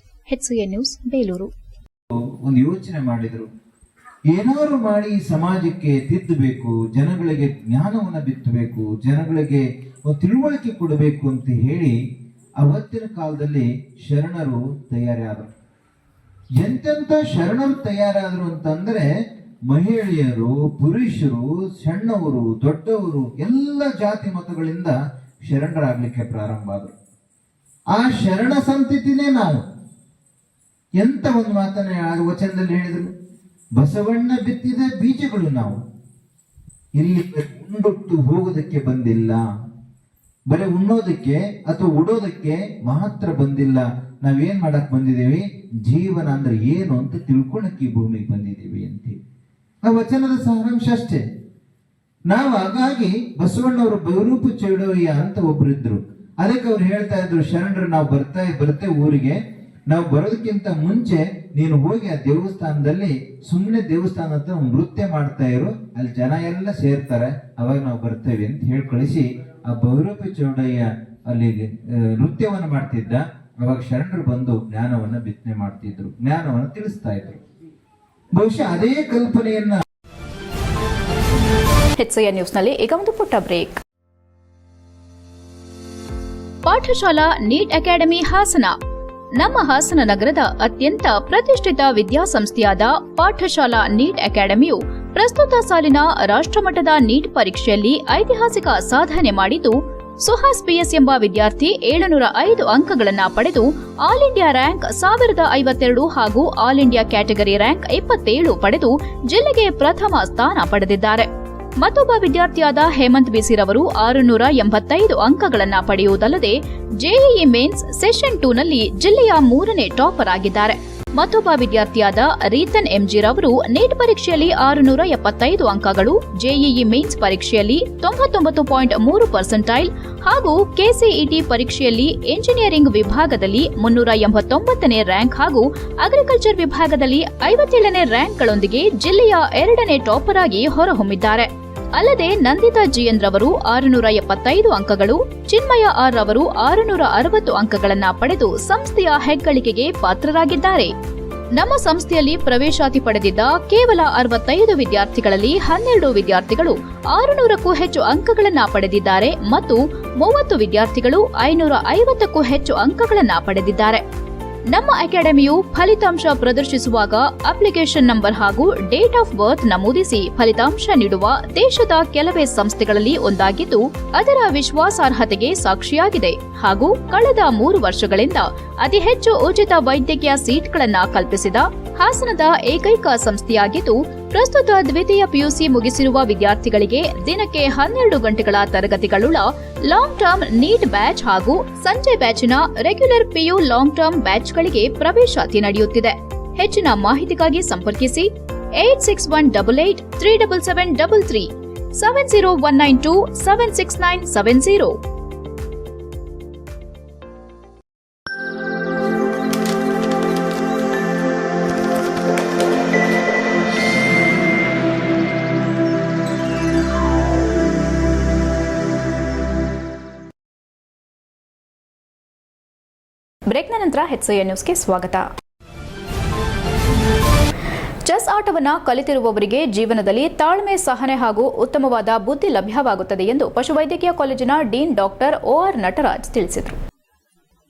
HCN news Belur. ಒಂದು ಯೋಚನೆ ಮಾಡಿದರು, ಏನಾದ್ರು ಮಾಡಿ ಸಮಾಜಕ್ಕೆ ತಿದ್ದಬೇಕು, ಜನಗಳಿಗೆ ಜ್ಞಾನವನ್ನು ಬಿತ್ತಬೇಕು, ಜನಗಳಿಗೆ ತಿಳುವಳಿಕೆ ಕೊಡಬೇಕು ಅಂತ ಹೇಳಿ ಅವತ್ತಿನ ಕಾಲದಲ್ಲಿ ಶರಣರು ತಯಾರಾದರು. ಎಂತೆಂಥ ಶರಣರು ತಯಾರಾದರು ಅಂತಂದ್ರೆ, ಮಹಿಳೆಯರು, ಪುರುಷರು, ಸಣ್ಣವರು, ದೊಡ್ಡವರು ಎಲ್ಲ ಜಾತಿ ಮತಗಳಿಂದ ಶರಣರಾಗಲಿಕ್ಕೆ ಪ್ರಾರಂಭ ಆದರು. ಆ ಶರಣ ಸಂತತಿನೇ ನಾವು. ಎಂತ ಒಂದು ಮಾತನ್ನ ವಚನದಲ್ಲಿ ಹೇಳಿದರು, ಬಸವಣ್ಣ ಬಿತ್ತಿದ ಬೀಜಗಳು ನಾವು. ಇಲ್ಲಿ ಉಂಡುಟ್ಟು ಹೋಗೋದಕ್ಕೆ ಬಂದಿಲ್ಲ, ಬರೀ ಉಣ್ಣೋದಕ್ಕೆ ಅಥವಾ ಉಡೋದಕ್ಕೆ ಮಾತ್ರ ಬಂದಿಲ್ಲ. ನಾವೇನ್ ಮಾಡಕ್ ಬಂದಿದ್ದೀವಿ, ಜೀವನ ಅಂದ್ರೆ ಏನು ಅಂತ ತಿಳ್ಕೊಳಕ್ಕೆ ಈ ಭೂಮಿಗೆ ಬಂದಿದ್ದೀವಿ ಅಂತ. ಆ ವಚನದ ಸಾರಾಂಶ ಅಷ್ಟೇ. ನಾವು ಹಾಗಾಗಿ ಬಸವಣ್ಣವರು ಬಹುರೂಪ ಚೌಡಯ್ಯ ಅಂತ ಒಬ್ರು ಇದ್ರು. ಅದಕ್ಕೆ ಅವ್ರು ಹೇಳ್ತಾ ಇದ್ರು, ಶರಣರು ನಾವು ಬರ್ತೇವೆ ಊರಿಗೆ, ನಾವು ಬರೋದಕ್ಕಿಂತ ಮುಂಚೆ ನೀನು ಹೋಗಿ ಆ ದೇವಸ್ಥಾನದಲ್ಲಿ ಸುಮ್ಮನೆ ದೇವಸ್ಥಾನ ಹತ್ರ ನೃತ್ಯ ಮಾಡ್ತಾ ಇರು, ಅಲ್ಲಿ ಜನ ಎಲ್ಲ ಸೇರ್ತಾರೆ, ಅವಾಗ ನಾವು ಬರ್ತೇವೆ ಅಂತ ಹೇಳಿ ಕಳಿಸಿ ಆ ಬಹುರೂಪಿ ಚೌಡಯ್ಯ ಅಲ್ಲಿ ನೃತ್ಯವನ್ನು ಮಾಡ್ತಿದ್ದ. ಅವಾಗ ಶರಣರು ಬಂದು ಜ್ಞಾನವನ್ನ ಬಿತ್ತನೆ ಮಾಡ್ತಿದ್ರು, ಜ್ಞಾನವನ್ನು ತಿಳಿಸ್ತಾ ಇದ್ರು. ಬಹುಶಃ ಅದೇ ಕಲ್ಪನೆಯನ್ನ HCN ನ್ಯೂಸ್ನಲ್ಲಿ ಈಗ ಒಂದು ಪುಟ್ಟ ಬ್ರೇಕ್. Pathashala NEET academy Hassan. ನಮ್ಮ ಹಾಸನ ನಗರದ ಅತ್ಯಂತ ಪ್ರತಿಷ್ಠಿತ ವಿದ್ಯಾಸಂಸ್ಥೆಯಾದ ಪಾಠಶಾಲಾ ನೀಟ್ ಅಕಾಡೆಮಿಯು ಪ್ರಸ್ತುತ ಸಾಲಿನ ರಾಷ್ಟ್ರಮಟ್ಟದ ನೀಟ್ ಪರೀಕ್ಷೆಯಲ್ಲಿ ಐತಿಹಾಸಿಕ ಸಾಧನೆ ಮಾಡಿದ್ದು, ಸುಹಾಸ್ PS ಎಂಬ ವಿದ್ಯಾರ್ಥಿ 705 ಅಂಕಗಳನ್ನು ಪಡೆದು ಆಲ್ ಇಂಡಿಯಾ ರ್ಯಾಂಕ್ 1052 ಹಾಗೂ ಆಲ್ ಇಂಡಿಯಾ ಕ್ಯಾಟಗರಿ ರ್ಯಾಂಕ್ 27 ಪಡೆದು ಜಿಲ್ಲೆಗೆ ಪ್ರಥಮ ಸ್ಥಾನ ಪಡೆದಿದ್ದಾರೆ. ಮತ್ತೊಬ್ಬ ವಿದ್ಯಾರ್ಥಿಯಾದ ಹೇಮಂತ್ BC ರವರು 685 ಅಂಕಗಳನ್ನು ಪಡೆಯುವುದಲ್ಲದೆ JEE ಮೇನ್ಸ್ ಸೆಷನ್ 2 ನಲ್ಲಿ ಜಿಲ್ಲೆಯ 3ನೇ ಟಾಪರ್ ಆಗಿದ್ದಾರೆ. ಮತ್ತೊಬ್ಬ ವಿದ್ಯಾರ್ಥಿಯಾದ ರೀತನ್ MG ರವರು ನೀಟ್ ಪರೀಕ್ಷೆಯಲ್ಲಿ 675 ಅಂಕಗಳು, JEE ಮೇನ್ಸ್ ಪರೀಕ್ಷೆಯಲ್ಲಿ 99.3% ಹಾಗೂ KCET ಪರೀಕ್ಷೆಯಲ್ಲಿ ಎಂಜಿನಿಯರಿಂಗ್ ವಿಭಾಗದಲ್ಲಿ 389ನೇ ರ್ಯಾಂಕ್ ಹಾಗೂ ಅಗ್ರಿಕಲ್ಚರ್ ವಿಭಾಗದಲ್ಲಿ 57ನೇ ರ್ಯಾಂಕ್ಗಳೊಂದಿಗೆ ಜಿಲ್ಲೆಯ 2ನೇ ಟಾಪರ್ ಆಗಿ ಹೊರಹೊಮ್ಮಿದ್ದಾರೆ. ಅಲ್ಲದೆ ನಂದಿತಾ GN ರವರು 675 ಅಂಕಗಳು, ಚಿನ್ಮಯ R ರವರು 660 ಅಂಕಗಳನ್ನು ಪಡೆದು ಸಂಸ್ಥೆಯ ಹೆಗ್ಗಳಿಕೆಗೆ ಪಾತ್ರರಾಗಿದ್ದಾರೆ. ನಮ್ಮ ಸಂಸ್ಥೆಯಲ್ಲಿ ಪ್ರವೇಶಾತಿ ಪಡೆದಿದ್ದ ಕೇವಲ 65 ವಿದ್ಯಾರ್ಥಿಗಳಲ್ಲಿ 12 ವಿದ್ಯಾರ್ಥಿಗಳು 600ಕ್ಕೂ ಹೆಚ್ಚು ಅಂಕಗಳನ್ನು ಪಡೆದಿದ್ದಾರೆ ಮತ್ತು 30 ವಿದ್ಯಾರ್ಥಿಗಳು 550ಕ್ಕೂ ಹೆಚ್ಚು ಅಂಕಗಳನ್ನು ಪಡೆದಿದ್ದಾರೆ. ನಮ್ಮ ಅಕಾಡೆಮಿಯು ಫಲಿತಾಂಶ ಪ್ರದರ್ಶಿಸುವಾಗ ಅಪ್ಲಿಕೇಶನ್ ನಂಬರ್ ಹಾಗೂ ಡೇಟ್ ಆಫ್ ಬರ್ತ್ ನಮೂದಿಸಿ ಫಲಿತಾಂಶ ನೀಡುವ ದೇಶದ ಕೆಲವೇ ಸಂಸ್ಥೆಗಳಲ್ಲಿ ಒಂದಾಗಿದ್ದು, ಅದರ ವಿಶ್ವಾಸಾರ್ಹತೆಗೆ ಸಾಕ್ಷಿಯಾಗಿದೆ ಹಾಗೂ ಕಳೆದ 3 ವರ್ಷಗಳಿಂದ ಅತಿ ಹೆಚ್ಚು ಉಚಿತ ವೈದ್ಯಕೀಯ ಸೀಟ್ಗಳನ್ನು ಕಲ್ಪಿಸಿದ ಹಾಸನದ ಏಕೈಕ ಸಂಸ್ಥೆಯಾಗಿದ್ದು, ಪ್ರಸ್ತುತ ದ್ವಿತೀಯ PUC ಮುಗಿಸಿರುವ ವಿದ್ಯಾರ್ಥಿಗಳಿಗೆ ದಿನಕ್ಕೆ 12 ಗಂಟೆಗಳ ತರಗತಿಗಳುಳ್ಳ ಲಾಂಗ್ ಟರ್ಮ್ ನೀಟ್ ಬ್ಯಾಚ್ ಹಾಗೂ ಸಂಜೆ ಬ್ಯಾಚಿನ ರೆಗ್ಯುಲರ್ PU ಲಾಂಗ್ ಟರ್ಮ್ ಬ್ಯಾಚ್ಗಳಿಗೆ ಪ್ರವೇಶಾತಿ ನಡೆಯುತ್ತಿದೆ. ಹೆಚ್ಚಿನ ಮಾಹಿತಿಗಾಗಿ ಸಂಪರ್ಕಿಸಿ 8618837733 70192769770. ಬ್ರೇಕ್ನ ನಂತರ HCN ನ್ಯೂಸ್ಗೆ ಸ್ವಾಗತ. ಚೆಸ್ ಆಟವನ್ನು ಕಲಿತಿರುವವರಿಗೆ ಜೀವನದಲ್ಲಿ ತಾಳ್ಮೆ, ಸಹನೆ ಹಾಗೂ ಉತ್ತಮವಾದ ಬುದ್ಧಿ ಲಭ್ಯವಾಗುತ್ತದೆ ಎಂದು ಪಶುವೈದ್ಯಕೀಯ ಕಾಲೇಜಿನ ಡೀನ್ ಡಾಕ್ಟರ್ OR ನಟರಾಜ್ ತಿಳಿಸಿದರು.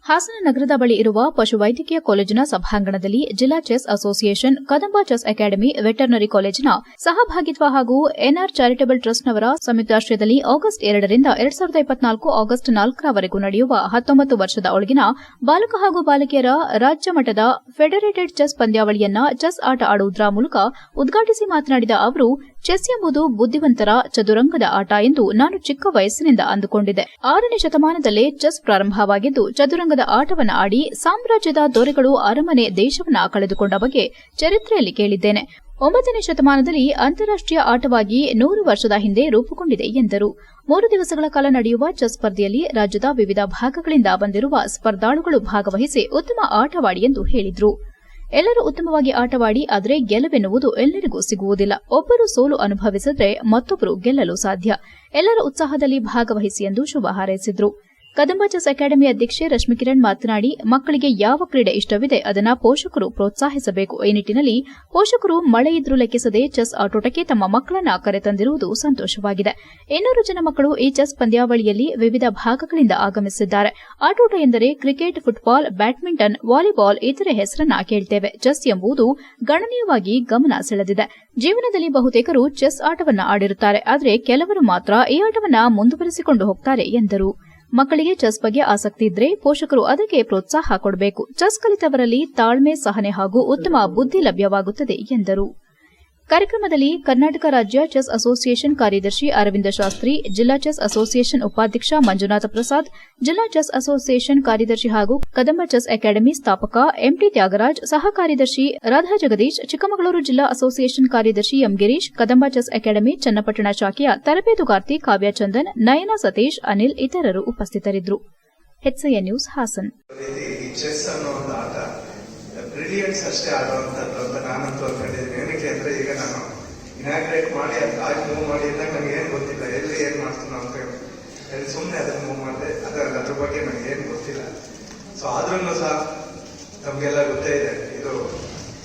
ಹಾಸನ ನಗರದ ಬಳಿ ಇರುವ ಪಶುವೈದ್ಯಕೀಯ ಕಾಲೇಜಿನ ಸಭಾಂಗಣದಲ್ಲಿ ಜಿಲ್ಲಾ chess association, Kadamba chess academy, veterinary ಕಾಲೇಜಿನ ಸಹಭಾಗಿತ್ವ ಹಾಗೂ NR ಚಾರಿಟಬಲ್ ಟ್ರಸ್ಟ್ನವರ ಸಂಯುಕ್ತಾಶ್ರಯದಲ್ಲಿ ಆಗಸ್ಟ್ 2 ರಿಂದ 2024 ಆಗಸ್ಟ್ 4 ರವರೆಗೂ ನಡೆಯುವ 19 ವರ್ಷದ ಒಳಗಿನ ಬಾಲಕ ಹಾಗೂ ಬಾಲಕಿಯರ ರಾಜ್ಯ ಮಟ್ಟದ ಫೆಡರೇಟೆಡ್ ಚೆಸ್ ಪಂದ್ಯಾವಳಿಯನ್ನ ಚೆಸ್ ಆಟ ಆಡುವುದರ ಮೂಲಕ ಉದ್ಘಾಟಿಸಿ ಮಾತನಾಡಿದ ಅವರು, ಚೆಸ್ ಎಂಬುದು ಬುದ್ಧಿವಂತರ ಚದುರಂಗದ ಆಟ ಎಂದು ನಾನು ಚಿಕ್ಕ ವಯಸ್ಸಿನಿಂದ ಅಂದುಕೊಂಡಿದ್ದೆ. 6ನೇ ಶತಮಾನದಲ್ಲೇ ಚೆಸ್ ಪ್ರಾರಂಭವಾಗಿದ್ದು, ಚದುರಂಗದ ಆಟವನ್ನು ಆಡಿ ಸಾಮ್ರಾಜ್ಯದ ದೊರೆಗಳು ಅರಮನೆ ದೇಶವನ್ನ ಕಳೆದುಕೊಂಡ ಬಗ್ಗೆ ಚರಿತ್ರೆಯಲ್ಲಿ ಕೇಳಿದ್ದೇನೆ. 9ನೇ ಶತಮಾನದಲ್ಲಿ ಅಂತಾರಾಷ್ಟೀಯ ಆಟವಾಗಿ 100 ವರ್ಷದ ಹಿಂದೆ ರೂಪುಗೊಂಡಿದೆ ಎಂದರು. 3 ದಿವಸಗಳ ಕಾಲ ನಡೆಯುವ ಚೆಸ್ ಸ್ಪರ್ಧೆಯಲ್ಲಿ ರಾಜ್ಯದ ವಿವಿಧ ಭಾಗಗಳಿಂದ ಬಂದಿರುವ ಸ್ಪರ್ಧಾಳುಗಳು ಭಾಗವಹಿಸಿ ಉತ್ತಮ ಆಟವಾಡಿ ಎಂದು ಹೇಳಿದರು. ಎಲ್ಲರೂ ಉತ್ತಮವಾಗಿ ಆಟವಾಡಿ, ಆದರೆ ಗೆಲುವೆನ್ನುವುದು ಎಲ್ಲರಿಗೂ ಸಿಗುವುದಿಲ್ಲ. ಒಬ್ಬರು ಸೋಲು ಅನುಭವಿಸಿದ್ರೆ ಮತ್ತೊಬ್ಬರು ಗೆಲ್ಲಲು ಸಾಧ್ಯ. ಎಲ್ಲರ ಉತ್ಸಾಹದಲ್ಲಿ ಭಾಗವಹಿಸಿ ಎಂದು ಶುಭ ಹಾರೈಸಿದರು. ಕದಂಬ ಚೆಸ್ ಅಕಾಡೆಮಿ ಅಧ್ಯಕ್ಷೆ ರಶ್ಮಿ ಕಿರಣ್ ಮಾತನಾಡಿ, ಮಕ್ಕಳಿಗೆ ಯಾವ ಕ್ರೀಡೆ ಇಷ್ಟವಿದೆ ಅದನ್ನು ಪೋಷಕರು ಪ್ರೋತ್ಸಾಹಿಸಬೇಕು. ಈ ನಿಟ್ಟಿನಲ್ಲಿ ಪೋಷಕರು ಮಳೆ ಇದ್ರೂ ಲೆಕ್ಕಿಸದೆ ಚೆಸ್ ಆಟೋಟಕ್ಕೆ ತಮ್ಮ ಮಕ್ಕಳನ್ನ ಕರೆತಂದಿರುವುದು ಸಂತೋಷವಾಗಿದೆ. 200 ಜನ ಮಕ್ಕಳು ಈ ಚೆಸ್ ಪಂದ್ಯಾವಳಿಯಲ್ಲಿ ವಿವಿಧ ಭಾಗಗಳಿಂದ ಆಗಮಿಸಿದ್ದಾರೆ. ಆಟೋಟ ಎಂದರೆ ಕ್ರಿಕೆಟ್, ಫುಟ್ಬಾಲ್, ಬ್ಯಾಡ್ಮಿಂಟನ್, ವಾಲಿಬಾಲ್ ಇತರೆ ಹೆಸರನ್ನ ಕೇಳ್ತೇವೆ. ಚೆಸ್ ಎಂಬುದು ಗಣನೀಯವಾಗಿ ಗಮನ ಸೆಳೆದಿದೆ. ಜೀವನದಲ್ಲಿ ಬಹುತೇಕರು ಚೆಸ್ ಆಟವನ್ನ ಆಡಿರುತ್ತಾರೆ, ಆದರೆ ಕೆಲವರು ಮಾತ್ರ ಈ ಆಟವನ್ನ ಮುಂದುವರೆಸಿಕೊಂಡು ಹೋಗ್ತಾರೆ ಎಂದರು. ಮಕ್ಕಳಿಗೆ ಚೆಸ್ ಬಗ್ಗೆ ಆಸಕ್ತಿ ಇದ್ರೆ ಪೋಷಕರು ಅದಕ್ಕೆ ಪ್ರೋತ್ಸಾಹ ಕೊಡಬೇಕು. ಚೆಸ್ ಕಲಿತವರಲ್ಲಿ ತಾಳ್ಮೆ, ಸಹನೆ ಹಾಗೂ ಉತ್ತಮ ಬುದ್ಧಿ ಲಭ್ಯವಾಗುತ್ತದೆ ಎಂದರು. ಕಾರ್ಯಕ್ರಮದಲ್ಲಿ ಕರ್ನಾಟಕ ರಾಜ್ಯ ಚೆಸ್ ಅಸೋಸಿಯೇಷನ್ ಕಾರ್ಯದರ್ಶಿ ಅರವಿಂದ ಶಾಸ್ತ್ರಿ, ಜಿಲ್ಲಾ ಚೆಸ್ ಅಸೋಸಿಯೇಷನ್ ಉಪಾಧ್ಯಕ್ಷ ಮಂಜುನಾಥ ಪ್ರಸಾದ್, ಜಿಲ್ಲಾ ಚೆಸ್ ಅಸೋಸಿಯೇಷನ್ ಕಾರ್ಯದರ್ಶಿ ಹಾಗೂ ಕದಂಬ ಚೆಸ್ ಅಕಾಡೆಮಿ ಸ್ಥಾಪಕ MT ತ್ಯಾಗರಾಜ್, ಸಹ ಕಾರ್ಯದರ್ಶಿ ರಾಧಾ ಜಗದೀಶ್, ಚಿಕ್ಕಮಗಳೂರು ಜಿಲ್ಲಾ ಅಸೋಸಿಯೇಷನ್ ಕಾರ್ಯದರ್ಶಿ M Girish, Kadamba chess academy Channapatna ಶಾಖೆಯ ತರಬೇತುಗಾರ್ತಿ ಕಾವ್ಯ ಚಂದನ್, ನಯನ ಸತೀಶ್, ಅನಿಲ್ ಇತರರು ಉಪಸ್ಥಿತರಿದ್ದರು. HCN news Haasan. ಬ್ರಿಲಿಯನ್ಸ್ ಅಷ್ಟೇ ಆಡುವಂಥದ್ದು ಅಂತ ನಾನಂತೂ ಅನ್ಕೊಂಡಿದ್ದೀನಿ. ಏನಕ್ಕೆ ಅಂದ್ರೆ ಈಗ ನಾನು ಇನಾಗ್ರೇಟ್ ಮಾಡಿ ಆಗಿ ಮೂವ್ ಮಾಡಿ ಇದ್ದಾಗ ನನಗೆ ಏನು ಗೊತ್ತಿಲ್ಲ, ಎಲ್ಲಿ ಏನು ಮಾಡ್ತೀನಿ ಅಂತ ಹೇಳಿ ಸುಮ್ಮನೆ ಅದನ್ನು ಮೂವ್ ಮಾಡಿದೆ. ಅದ್ರ ಬಗ್ಗೆ ನನಗೆ ಏನು ಗೊತ್ತಿಲ್ಲ. ಸೊ ಆದ್ರೂ ಸಹ ನಮಗೆಲ್ಲ ಗೊತ್ತೇ ಇದೆ, ಇದು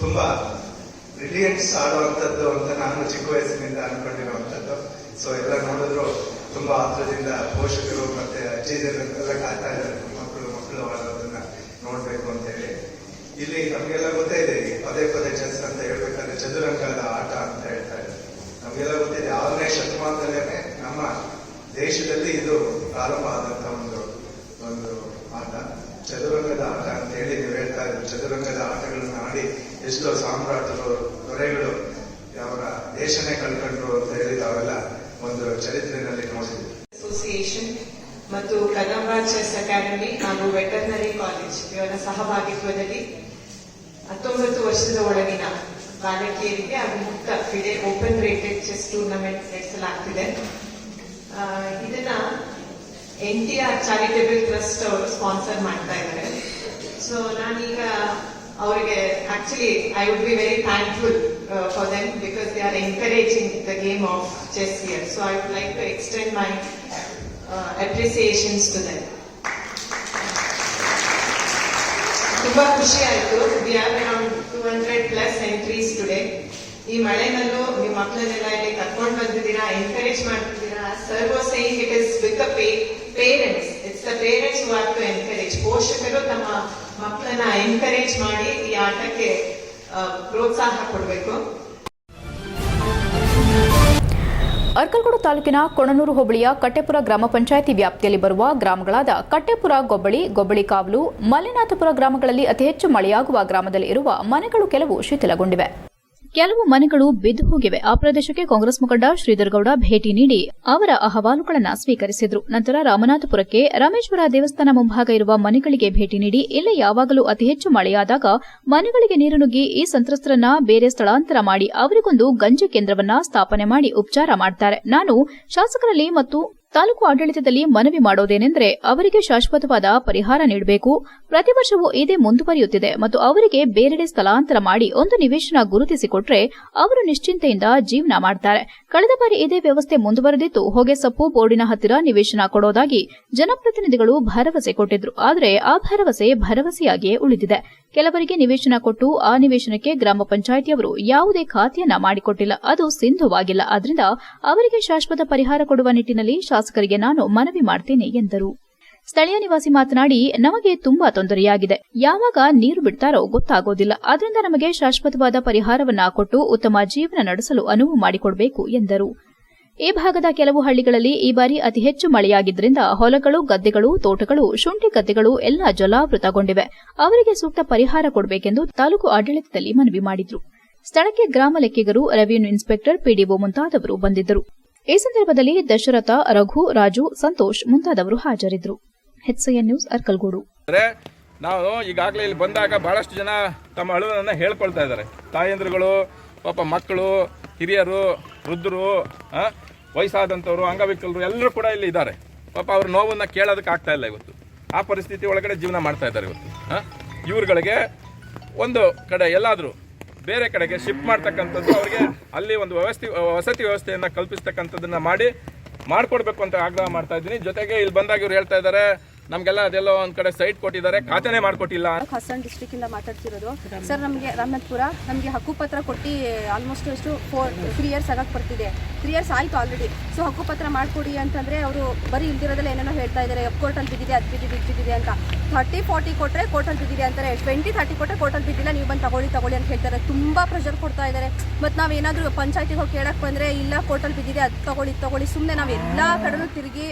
ತುಂಬಾ ಬ್ರಿಲಿಯನ್ಸ್ ಆಡುವಂಥದ್ದು ಅಂತ ನಾನು ಚಿಕ್ಕ ವಯಸ್ಸಿನಿಂದ ಅನ್ಕೊಂಡಿರುವಂಥದ್ದು. ಸೊ ಎಲ್ಲ ನೋಡಿದ್ರು ತುಂಬಾ ಆತ್ರದಿಂದ ಪೋಷಕರು ಮತ್ತೆ ಅಜ್ಜಿದರೆಲ್ಲ ಕಾಯ್ತಾ ಇದ್ದಾರೆ ಮಕ್ಕಳು ಆಡೋದನ್ನ ನೋಡ್ಬೇಕು ಅಂತ ಹೇಳಿ. ಇಲ್ಲಿ ನಮ್ಗೆಲ್ಲ ಗೊತ್ತೇ ಇದೆ, ಪದೇ ಪದೇ ಚೆಸ್ ಅಂತ ಹೇಳ್ಬೇಕಾದ್ರೆ ಚದುರಂಗದ ಆಟ ಅಂತ ಹೇಳ್ತಾ ಇದ್ದಾರೆ. ನಮ್ಗೆಲ್ಲ ಗೊತ್ತಿದೆ 6ನೇ ಶತಮಾನದಲ್ಲೇ ನಮ್ಮ ದೇಶದಲ್ಲಿ ಇದು ಪ್ರಾರಂಭ ಆದಂತ ಒಂದು ಆಟ, ಚದುರಂಗದ ಆಟ ಅಂತ ಹೇಳಿ ನೀವು ಹೇಳ್ತಾ ಇದ್ರು. ಚದುರಂಗದ ಆಟಗಳನ್ನ ಆಡಿ ಎಷ್ಟೋ ಸಾಮ್ರಾಟರು, ದೊರೆಗಳು ಅವರ ದೇಶನೇ ಕಳ್ಕೊಂಡ್ರು ಅಂತ ಹೇಳಿ ತಾವೆಲ್ಲ ಒಂದು ಚರಿತ್ರೆಯಲ್ಲಿ ನೋಡಿದ್ವಿ. ಅಸೋಸಿಯೇಷನ್ ಮತ್ತು ಕದಂಬ ಚೆಸ್ ಅಕಾಡೆಮಿ ಹಾಗೂ ವೆಟರ್ನರಿ ಕಾಲೇಜ್ ಇವರ ಸಹಭಾಗಿತ್ವದಲ್ಲಿ 19 ವರ್ಷದ ಒಳಗಿನ ಬಾಲಕಿಯರಿಗೆ ಹಾಗೂ ಮುಕ್ತ FIDE open rated chess tournament ನಡೆಸಲಾಗ್ತಿದೆ. ಇದನ್ನ NTR ಚಾರಿಟೇಬಲ್ ಟ್ರಸ್ಟ್ ಅವರು ಸ್ಪಾನ್ಸರ್ ಮಾಡ್ತಾ ಇದ್ದಾರೆ. ಸೊ ನಾನೀಗ ಅವರಿಗೆ actually I would be very thankful for them because they are encouraging the game of chess here. So I would like to extend my appreciations to them. ತುಂಬಾ ಖುಷಿ ಆಯ್ತು. We have around 200+ entries today. ಈ ಮಳೆನಲ್ಲೂ ನಿಮ್ಮ ಮಕ್ಕಳನ್ನೆಲ್ಲ ಇಲ್ಲಿ ಕರ್ಕೊಂಡು ಬಂದಿದ್ದೀರಾ, ಎನ್ಕರೇಜ್ ಮಾಡ್ತಿದ್ದೀರಾ. Sir was saying it is with the parents. It's the parents who have to encourage. ಪೋಷಕರು ತಮ್ಮ ಮಕ್ಕಳನ್ನ ಎನ್ಕರೇಜ್ ಮಾಡಿ ಈ ಆಟಕ್ಕೆ ಪ್ರೋತ್ಸಾಹ ಕೊಡಬೇಕು. ಅರ್ಕಲಗೂಡು ತಾಲೂಕಿನ ಕೊಣನೂರು ಹೋಬಳಿಯ ಕಟ್ಟೆಪುರ ಗ್ರಾಮ ಪಂಚಾಯಿತಿ ವ್ಯಾಪ್ತಿಯಲ್ಲಿ ಬರುವ ಗ್ರಾಮಗಳಾದ ಕಟ್ಟೆಪುರ, ಗೊಬ್ಬಳಿ, ಗೊಬ್ಬಳಿಕಾವಲು, ಮಲ್ಲಿನಾಥಪುರ ಗ್ರಾಮಗಳಲ್ಲಿ ಅತಿ ಹೆಚ್ಚು ಮಳೆಯಾಗುವ ಗ್ರಾಮದಲ್ಲಿ ಇರುವ ಮನೆಗಳು ಕೆಲವು ಶಿಥಿಲಗೊಂಡಿವೆ. ಕೆಲವು ಮನೆಗಳು ಬಿದ್ದು ಹೋಗಿವೆ. ಆ ಪ್ರದೇಶಕ್ಕೆ ಕಾಂಗ್ರೆಸ್ ಮುಖಂಡ ಶ್ರೀಧರಗೌಡ ಭೇಟಿ ನೀಡಿ ಅವರ ಅಹವಾಲುಗಳನ್ನು ಸ್ವೀಕರಿಸಿದ್ರು. ನಂತರ ರಾಮನಾಥಪುರಕ್ಕೆ ರಾಮೇಶ್ವರ ದೇವಸ್ಥಾನ ಮುಂಭಾಗ ಇರುವ ಮನೆಗಳಿಗೆ ಭೇಟಿ ನೀಡಿ ಇಲ್ಲಿ ಯಾವಾಗಲೂ ಅತಿ ಹೆಚ್ಚು ಮಳೆಯಾದಾಗ ಮನೆಗಳಿಗೆ ನೀರು ನುಗ್ಗಿ ಈ ಸಂತ್ರಸ್ತರನ್ನ ಬೇರೆ ಸ್ಥಳಾಂತರ ಮಾಡಿ ಅವರಿಗೊಂದು ಗಂಜಿ ಕೇಂದ್ರವನ್ನ ಸ್ಥಾಪನೆ ಮಾಡಿ ಉಪಚಾರ ಮಾಡ್ತಾರೆ. ನಾನು ಶಾಸಕರಲ್ಲಿ ಮತ್ತು ತಾಲೂಕು ಆಡಳಿತದಲ್ಲಿ ಮನವಿ ಮಾಡೋದೇನೆಂದರೆ ಅವರಿಗೆ ಶಾಶ್ವತವಾದ ಪರಿಹಾರ ನೀಡಬೇಕು. ಪ್ರತಿ ವರ್ಷವೂ ಇದೇ ಮುಂದುವರಿಯುತ್ತಿದೆ ಮತ್ತು ಅವರಿಗೆ ಬೇರೆಡೆ ಸ್ಥಳಾಂತರ ಮಾಡಿ ಒಂದು ನಿವೇಶನ ಗುರುತಿಸಿಕೊಟ್ರೆ ಅವರು ನಿಶ್ಚಿಂತೆಯಿಂದ ಜೀವನ ಮಾಡ್ತಾರೆ. ಕಳೆದ ಬಾರಿ ಇದೇ ವ್ಯವಸ್ಥೆ ಮುಂದುವರೆದಿತ್ತು. ಹೊಗೆಸೊಪ್ಪು ಬೋರ್ಡಿನ ಹತ್ತಿರ ನಿವೇಶನ ಕೊಡೋದಾಗಿ ಜನಪ್ರತಿನಿಧಿಗಳು ಭರವಸೆ ಕೊಟ್ಟಿದ್ರು. ಆದರೆ ಆ ಭರವಸೆಯಾಗಿಯೇ ಉಳಿದಿದೆ. ಕೆಲವರಿಗೆ ನಿವೇಶನ ಕೊಟ್ಟು ಆ ನಿವೇಶನಕ್ಕೆ ಗ್ರಾಮ ಪಂಚಾಯಿತಿಯವರು ಯಾವುದೇ ಖಾತೆಯನ್ನ ಮಾಡಿಕೊಟ್ಟಿಲ್ಲ. ಅದು ಸಿಂಧುವಾಗಿಲ್ಲ. ಆದ್ದರಿಂದ ಅವರಿಗೆ ಶಾಶ್ವತ ಪರಿಹಾರ ಕೊಡುವ ನಿಟ್ಟಿನಲ್ಲಿ ಶಾಸಕರಿಗೆ ನಾನು ಮನವಿ ಮಾಡ್ತೇನೆ ಎಂದರು. ಸ್ಥಳೀಯ ನಿವಾಸಿ ಮಾತನಾಡಿ, ನಮಗೆ ತುಂಬಾ ತೊಂದರೆಯಾಗಿದೆ. ಯಾವಾಗ ನೀರು ಬಿಡ್ತಾರೋ ಗೊತ್ತಾಗೋದಿಲ್ಲ. ಆದ್ದರಿಂದ ನಮಗೆ ಶಾಶ್ವತವಾದ ಪರಿಹಾರವನ್ನ ಕೊಟ್ಟು ಉತ್ತಮ ಜೀವನ ನಡೆಸಲು ಅನುವು ಮಾಡಿಕೊಡಬೇಕು ಎಂದರು. ಈ ಭಾಗದ ಕೆಲವು ಹಳ್ಳಿಗಳಲ್ಲಿ ಈ ಬಾರಿ ಅತಿ ಹೆಚ್ಚು ಮಳೆಯಾಗಿದ್ದರಿಂದ ಹೊಲಗಳು, ಗದ್ದೆಗಳು, ತೋಟಗಳು, ಶುಂಠಿ ಗದ್ದೆಗಳು ಎಲ್ಲ ಜಲಾವೃತಗೊಂಡಿವೆ. ಅವರಿಗೆ ಸೂಕ್ತ ಪರಿಹಾರ ಕೊಡಬೇಕೆಂದು ತಾಲೂಕು ಆಡಳಿತದಲ್ಲಿ ಮನವಿ ಮಾಡಿದ್ರು. ಸ್ಥಳಕ್ಕೆ ಗ್ರಾಮ ಲೆಕ್ಕಿಗರು, ರೆವಿನ್ಯೂ ಇನ್ಸ್ಪೆಕ್ಟರ್, ಪಿಡಿಒ ಮುಂತಾದವರು ಬಂದಿದ್ದರು. ಈ ಸಂದರ್ಭದಲ್ಲಿ ದಶರಥ, ರಘು, ರಾಜು, ಸಂತೋಷ್ ಮುಂತಾದವರು ಹಾಜರಿದ್ದರು. HCN news, Arkalgud. ನಾವು ಈಗಾಗಲೇ ಇಲ್ಲಿ ಬಂದಾಗ ಬಹಳಷ್ಟು ಜನ ತಮ್ಮ ಅಳುವನ್ನ ಹೇಳ್ಕೊಳ್ತಾ ಇದ್ದಾರೆ. ತಾಯಂದ್ರುಗಳು, ಪಾಪ ಮಕ್ಕಳು, ಹಿರಿಯರು, ವೃದ್ಧರು, ವಯಸ್ಸಾದಂಥವ್ರು, ಅಂಗವಿಕಲರು ಎಲ್ಲರೂ ಕೂಡ ಇಲ್ಲಿ ಇದ್ದಾರೆ. ಪಾಪ ಅವ್ರ ನೋವನ್ನು ಕೇಳೋದಕ್ಕೆ ಆಗ್ತಾ ಇಲ್ಲ. ಇವತ್ತು ಆ ಪರಿಸ್ಥಿತಿ ಒಳಗಡೆ ಜೀವನ ಮಾಡ್ತಾ ಇದ್ದಾರೆ. ಇವತ್ತು ಇವ್ರುಗಳಿಗೆ ಒಂದು ಕಡೆ ಎಲ್ಲಾದರೂ ಬೇರೆ ಕಡೆಗೆ ಶಿಫ್ಟ್ ಮಾಡ್ತಕ್ಕಂಥದ್ದು, ಅವರಿಗೆ ಅಲ್ಲಿ ಒಂದು ವಸತಿ ವ್ಯವಸ್ಥೆಯನ್ನು ಕಲ್ಪಿಸ್ತಕ್ಕಂಥದ್ದನ್ನು ಮಾಡಿಕೊಡ್ಬೇಕು ಅಂತ ಆಗ್ರಹ ಮಾಡ್ತಾ ಇದ್ದೀನಿ. ಜೊತೆಗೆ ಇಲ್ಲಿ ಬಂದಾಗ ಇವ್ರು ಹೇಳ್ತಾ ಇದ್ದಾರೆ, ನಮಗೆಲ್ಲ ಅದೆಲ್ಲೋ ಒಂದು ಕಡೆ ಸೈಟ್ ಕೊಟ್ಟಿದ್ದಾರೆ, ಖಾತೆನೇ ಮಾಡಿಕೊಟ್ಟಿಲ್ಲ. ಹಾಸನ ಡಿಸ್ಟ್ರಿಕ್ಟ್ ಇಂದ ಮಾತಾಡ್ತಿರೋದು ಸರ್. ನಮಗೆ ರಾಮನಾಥಪುರ ನಮಗೆ ಹಕ್ಕುಪತ್ರ ಕೊಟ್ಟು ಆಲ್ಮೋಸ್ಟ್ ಎಷ್ಟು 3 ಇಯರ್ಸ್ ಆಗಕ್ಕೆ ಬರ್ತಿದೆ. 3 ಇಯರ್ಸ್ ಆಯಿತು ಆಲ್ರೆಡಿ. ಸೊ ಹಕ್ಕುಪತ್ರ ಮಾಡಿಕೊಡಿ ಅಂತಂದರೆ ಅವರು ಬರೀ ಇಲ್ದಿರೋದಲ್ಲ ಏನೇನೋ ಹೇಳ್ತಾ ಇದ್ದಾರೆ. ಕೋರ್ಟಲ್ಲಿ ಬಿದ್ದಿದೆ, ಅದು ಬಿದ್ದಿದೆ ಅಂತ. 30-40 ಕೊಟ್ಟರೆ ಕೋರ್ಟಲ್ಲಿ ಬಿದ್ದಿದೆ ಅಂತಾರೆ. 20-30 ಕೊಟ್ಟರೆ ಕೋರ್ಟಲ್ಲಿ ಬಿದ್ದಿಲ್ಲ, ನೀವು ಬಂದು ತಗೊಳ್ಳಿ ಅಂತ ಹೇಳ್ತಾರೆ. ತುಂಬ ಪ್ರೆಷರ್ ಕೊಡ್ತಾ ಇದ್ದಾರೆ. ಮತ್ತು ನಾವೇನಾದರೂ ಪಂಚಾಯತಿಗೆ ಹೋಗಿ ಕೇಳಕ್ಕೆ ಬಂದರೆ ಇಲ್ಲ ಕೋರ್ಟಲ್ಲಿ ಬಿದ್ದಿದೆ, ಅದು ತಗೊಳ್ಳಿ. ಸುಮ್ಮನೆ ನಾವು ಎಲ್ಲ ಕಡೆನೂ ತಿರುಗಿ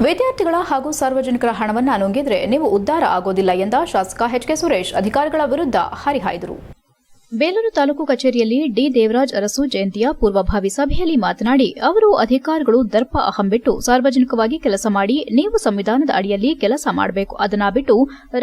ವಿದ್ಯಾರ್ಥಿಗಳ ಹಾಗೂ ಸಾರ್ವಜನಿಕರ ಹಣವನ್ನು ನುಂಗಿದ್ರೆ ನೀವು ಉದ್ಧಾರ ಆಗೋದಿಲ್ಲ ಎಂದ ಶಾಸಕ HK ಸುರೇಶ್ ಅಧಿಕಾರಿಗಳ ವಿರುದ್ಧ ಹರಿಹಾಯ್ದರು. ಬೇಲೂರು ತಾಲೂಕು ಕಚೇರಿಯಲ್ಲಿ ಡಿ ದೇವರಾಜ್ ಅರಸು ಜಯಂತಿಯ ಪೂರ್ವಭಾವಿ ಸಭೆಯಲ್ಲಿ ಮಾತನಾಡಿ, ಅವರು ಅಧಿಕಾರಿಗಳು ದರ್ಪ ಅಹಂ ಬಿಟ್ಟು ಸಾರ್ವಜನಿಕವಾಗಿ ಕೆಲಸ ಮಾಡಿ, ನೀವು ಸಂವಿಧಾನದ ಅಡಿಯಲ್ಲಿ ಕೆಲಸ ಮಾಡಬೇಕು. ಅದನ್ನ ಬಿಟ್ಟು